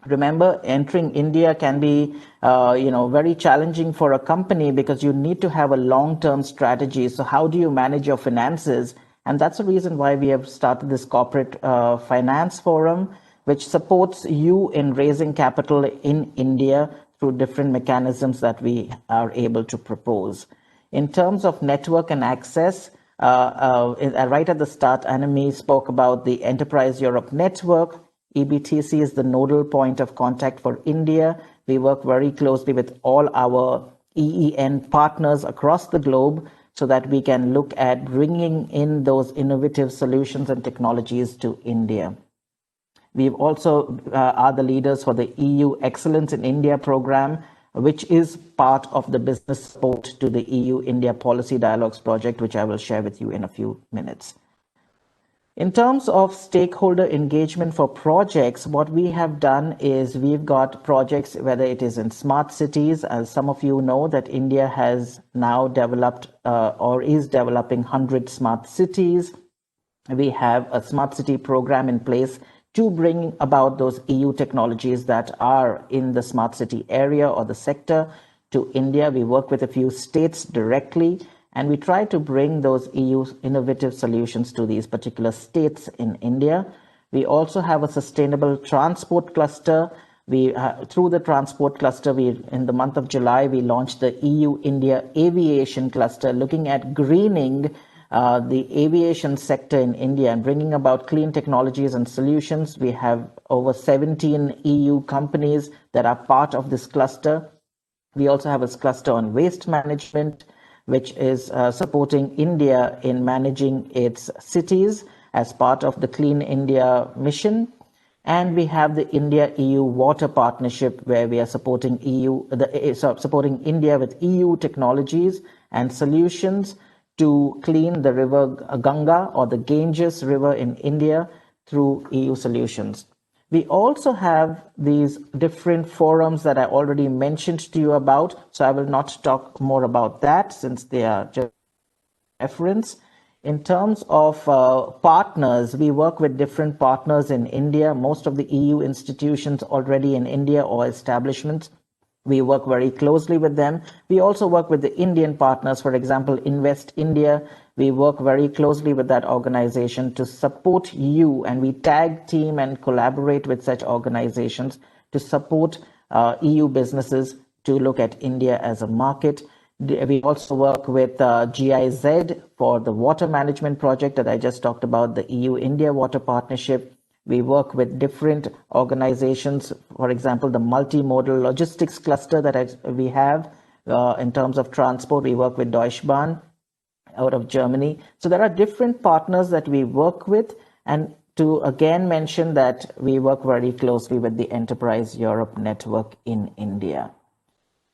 Remember, entering India can be very challenging for a company because you need to have a long-term strategy. So how do you manage your finances? And that's the reason why we have started this corporate finance forum, which supports you in raising capital in India through different mechanisms that we are able to propose. In terms of network and access, right at the start, Annemie spoke about the Enterprise Europe Network. EBTC is the nodal point of contact for India. We work very closely with all our EEN partners across the globe so that we can look at bringing in those innovative solutions and technologies to India. We also are the leaders for the EU Excellence in India program, which is part of the business support to the EU India Policy Dialogues project, which I will share with you in a few minutes. In terms of stakeholder engagement for projects, what we have done is we've got projects, whether it is in smart cities, as some of you know that India has now developed or is developing 100 smart cities. We have a smart city program in place to bring about those EU technologies that are in the smart city area or the sector to India. We work with a few states directly, and we try to bring those EU innovative solutions to these particular states in India. We also have a sustainable transport cluster. Through the transport cluster, in the month of July, we launched the EU-India Aviation Cluster, looking at greening the aviation sector in India and bringing about clean technologies and solutions. We have over 17 EU companies that are part of this cluster. We also have a cluster on waste management, which is supporting India in managing its cities as part of the Clean India mission. And we have the India-EU Water Partnership, where we are supporting supporting India with EU technologies and solutions to clean the river Ganga or the Ganges River in India through EU solutions. We also have these different forums that I already mentioned to you about, so I will not talk more about that since they are just reference. In terms of partners, we work with different partners in India. Most of the EU institutions already in India or establishments, we work very closely with them. We also work with the Indian partners, for example, Invest India. We work very closely with that organization to support you, and we tag team and collaborate with such organizations to support EU businesses to look at India as a market. We also work with GIZ for the water management project that I just talked about, the EU-India Water Partnership. We work with different organizations, for example, the multimodal logistics cluster that we have in terms of transport. We work with Deutsche Bahn out of Germany. So there are different partners that we work with, and to again mention that we work very closely with the Enterprise Europe Network in India.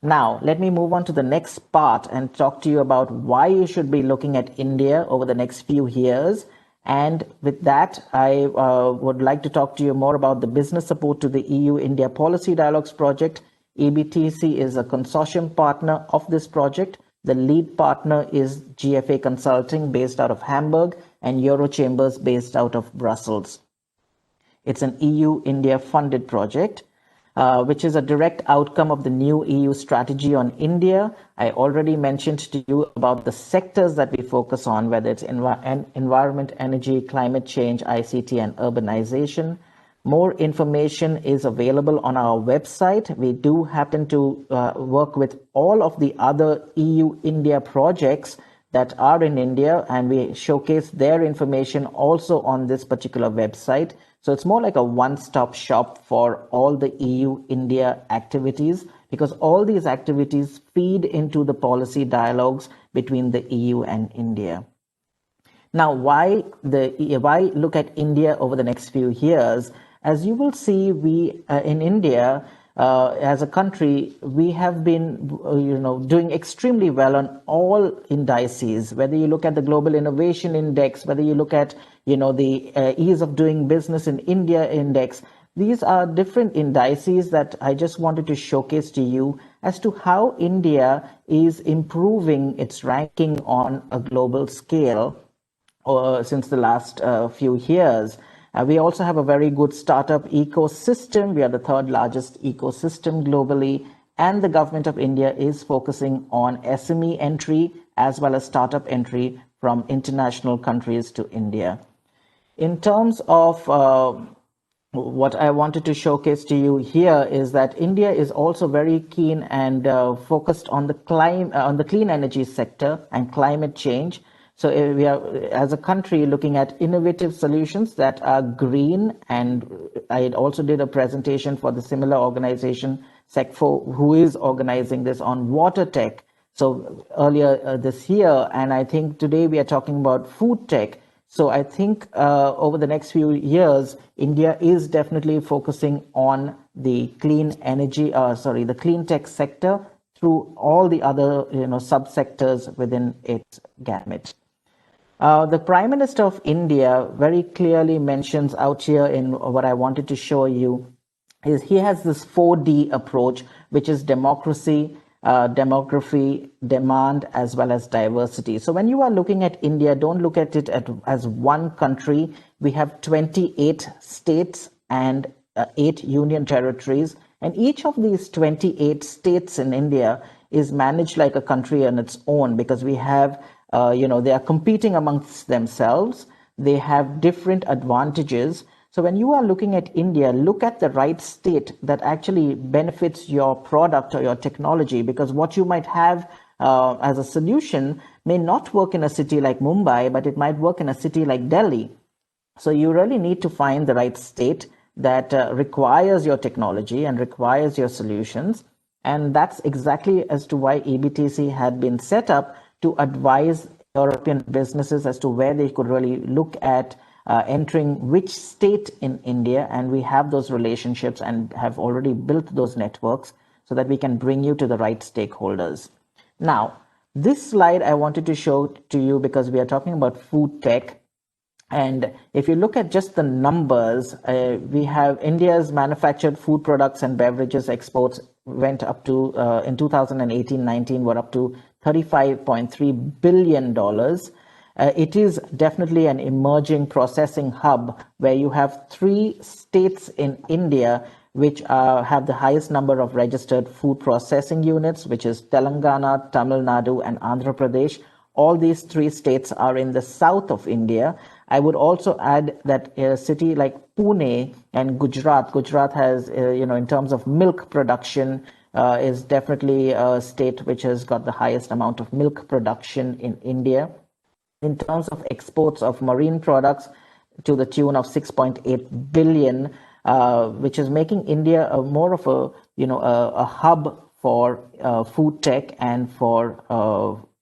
Now, let me move on to the next part and talk to you about why you should be looking at India over the next few years. And with that, I would like to talk to you more about the business support to the EU-India Policy Dialogues project. EBTC is a consortium partner of this project. The lead partner is GFA Consulting based out of Hamburg and Eurochambers based out of Brussels. It's an EU-India funded project, which is a direct outcome of the new EU strategy on India. I already mentioned to you about the sectors that we focus on, whether it's environment, energy, climate change, ICT, and urbanization. More information is available on our website. We do happen to work with all of the other EU-India projects that are in India, and we showcase their information also on this particular website. So it's more like a one-stop shop for all the EU-India activities, because all these activities feed into the policy dialogues between the EU and India. Now, why look at India over the next few years? As you will see, we in India, as a country, we have been doing extremely well on all indices, whether you look at the Global Innovation Index, whether you look at the ease of doing business in India index. These are different indices that I just wanted to showcase to you as to how India is improving its ranking on a global scale since the last few years. We also have a very good startup ecosystem. We are the third largest ecosystem globally, and the government of India is focusing on SME entry as well as startup entry from international countries to India. In terms of what I wanted to showcase to you here is that India is also very keen and focused on the clean energy sector and climate change. So we are, as a country, looking at innovative solutions that are green. And I also did a presentation for the similar organization, SECFO, who is organizing this on water tech. So earlier this year, and I think today we are talking about food tech. So I think over the next few years, India is definitely focusing on the clean energy, the clean tech sector through all the other subsectors within its gamut. The Prime Minister of India very clearly mentions out here in what I wanted to show you is he has this 4D approach, which is democracy, demography, demand, as well as diversity. So when you are looking at India, don't look at it as one country. We have 28 states and 8 union territories. And each of these 28 states in India is managed like a country on its own, because we have they are competing amongst themselves. They have different advantages. So when you are looking at India, look at the right state that actually benefits your product or your technology, because what you might have as a solution may not work in a city like Mumbai, but it might work in a city like Delhi. So you really need to find the right state that requires your technology and requires your solutions. And that's exactly as to why EBTC had been set up, to advise European businesses as to where they could really look at entering which state in India. And we have those relationships and have already built those networks so that we can bring you to the right stakeholders. Now, this slide I wanted to show to you because we are talking about food tech. And if you look at just the numbers, we have India's manufactured food products and beverages exports went up to, in 2018-19, were up to $35.3 billion. It is definitely an emerging processing hub where you have 3 states in India which have the highest number of registered food processing units, which is Telangana, Tamil Nadu, and Andhra Pradesh. All these 3 states are in the south of India. I would also add that a city like Pune and Gujarat has, in terms of milk production, is definitely a state which has got the highest amount of milk production in India. In terms of exports of marine products, to the tune of 6.8 billion, which is making India more of a hub for food tech and for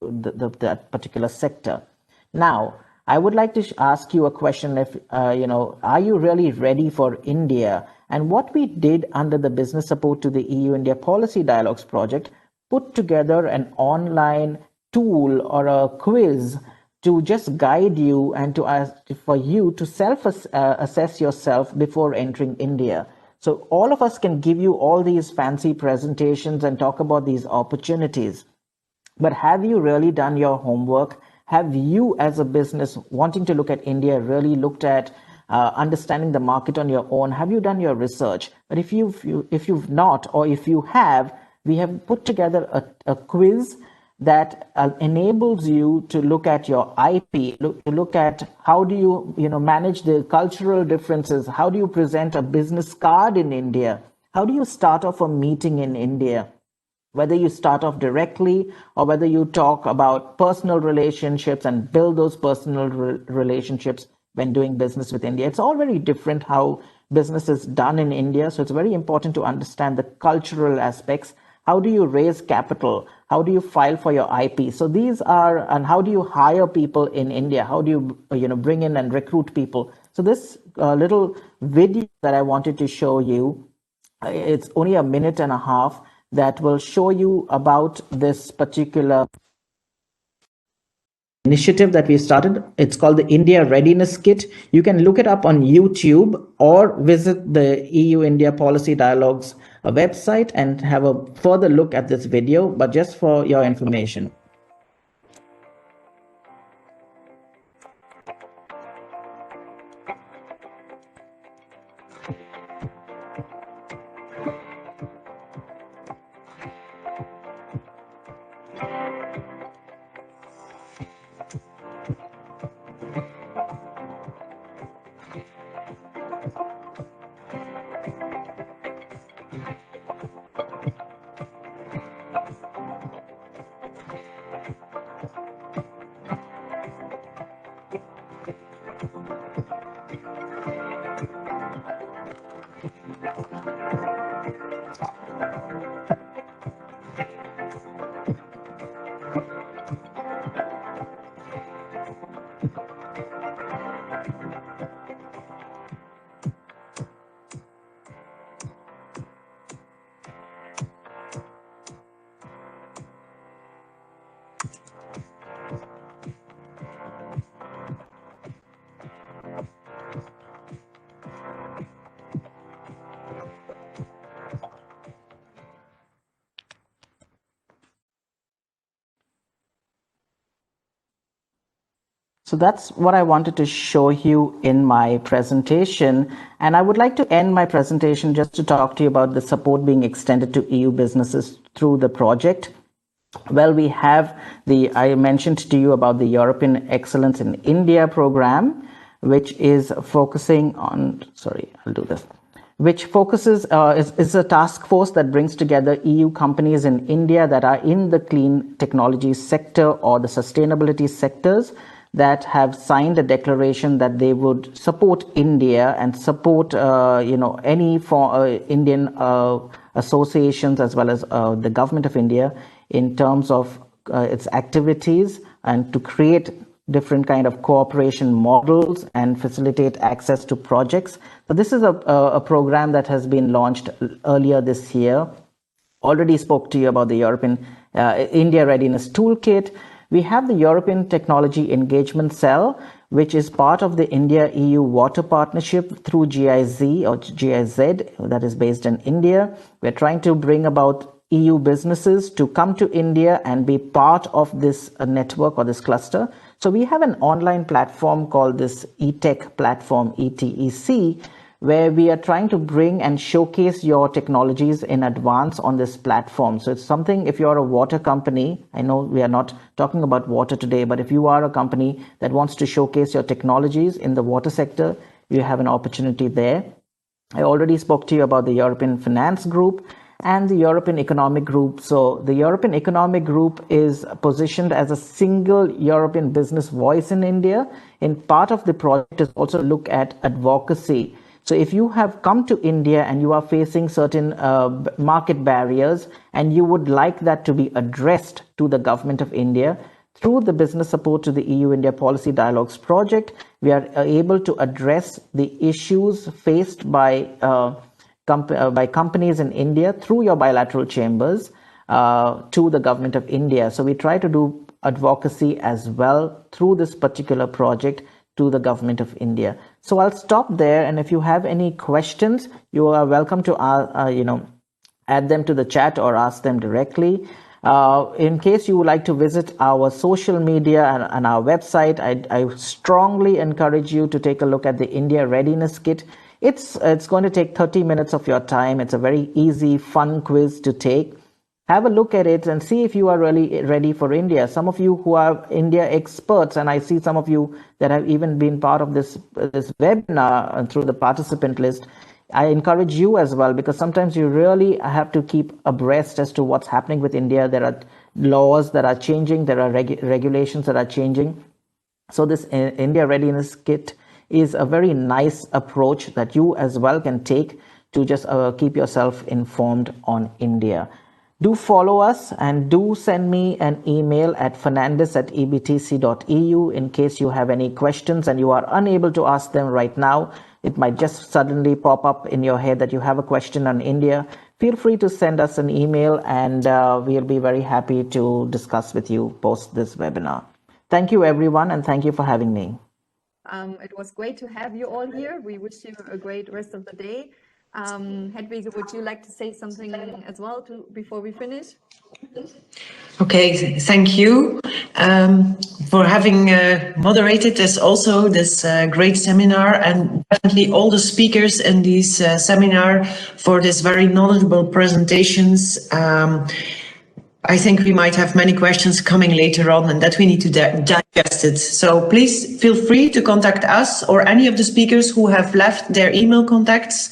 that particular sector. Now, I would like to ask you a question. If are you really ready for India? And what we did under the business support to the EU-India Policy Dialogues project, put together an online tool or a quiz to just guide you and to ask for you to self-assess yourself before entering India. So all of us can give you all these fancy presentations and talk about these opportunities. But have you really done your homework? Have you, as a business wanting to look at India, really looked at understanding the market on your own? Have you done your research? But if you've not, or if you have, we have put together a quiz that enables you to look at your IP, look at how do you manage the cultural differences, how do you present a business card in India, how do you start off a meeting in India, whether you start off directly or whether you talk about personal relationships and build those personal relationships when doing business with India. It's all very different how business is done in India. So it's very important to understand the cultural aspects. How do you raise capital? How do you file for your IP? So these are, and how do you hire people in India? How do you bring in and recruit people? So this little video that I wanted to show you, it's only a minute and a half, that will show you about this particular initiative that we started. It's called the India Readiness Kit. You can look it up on YouTube or visit the EU-India Policy Dialogues website and have a further look at this video, but just for your information. So that's what I wanted to show you in my presentation. And I would like to end my presentation just to talk to you about the support being extended to EU businesses through the project. Well, we have I mentioned to you about the European Excellence in India program, which is focusing on, which focuses, is a task force that brings together EU companies in India that are in the clean technology sector or the sustainability sectors that have signed a declaration that they would support India and support, any Indian associations as well as the government of India in terms of its activities and to create different kind of cooperation models and facilitate access to projects. So this is a program that has been launched earlier this year. Already spoke to you about the European India Readiness Toolkit. We have the European Technology Engagement Cell, which is part of the India-EU Water Partnership through GIZ or GIZ that is based in India. We're trying to bring about EU businesses to come to India and be part of this network or this cluster. So we have an online platform called this eTech platform, ETEC, where we are trying to bring and showcase your technologies in advance on this platform. So it's something, if you're a water company, I know we are not talking about water today, but if you are a company that wants to showcase your technologies in the water sector, you have an opportunity there. I already spoke to you about the European Finance Group and the European Economic Group. So the European Economic Group is positioned as a single European business voice in India. And part of the project is also look at advocacy. So if you have come to India and you are facing certain market barriers and you would like that to be addressed to the government of India, through the business support to the EU-India Policy Dialogues project, we are able to address the issues faced by companies in India through your bilateral chambers to the government of India. So we try to do advocacy as well through this particular project to the government of India. So I'll stop there, and if you have any questions, you are welcome to add them to the chat or ask them directly. In case you would like to visit our social media and our website, I strongly encourage you to take a look at the India Readiness Kit. It's going to take 30 minutes of your time. It's a very easy, fun quiz to take. Have a look at it and see if you are really ready for India. Some of you who are India experts, and I see some of you that have even been part of this webinar through the participant list, I encourage you as well, because sometimes you really have to keep abreast as to what's happening with India. There are laws that are changing. There are regulations that are changing. So this India Readiness Kit is a very nice approach that you as well can take to just keep yourself informed on India. Do follow us and do send me an email at fernandes@ebtc.eu in case you have any questions and you are unable to ask them right now. It might just suddenly pop up in your head that you have a question on India. Feel free to send us an email and we'll be very happy to discuss with you post this webinar. Thank you, everyone, and thank you for having me. It was great to have you all here. We wish you a great rest of the day. Hedwig, would you like to say something as well before we finish? Okay, thank you for having moderated this great seminar, and definitely all the speakers in this seminar for this very knowledgeable presentations. I think we might have many questions coming later on and that we need to digest it. So please feel free to contact us or any of the speakers who have left their email contacts.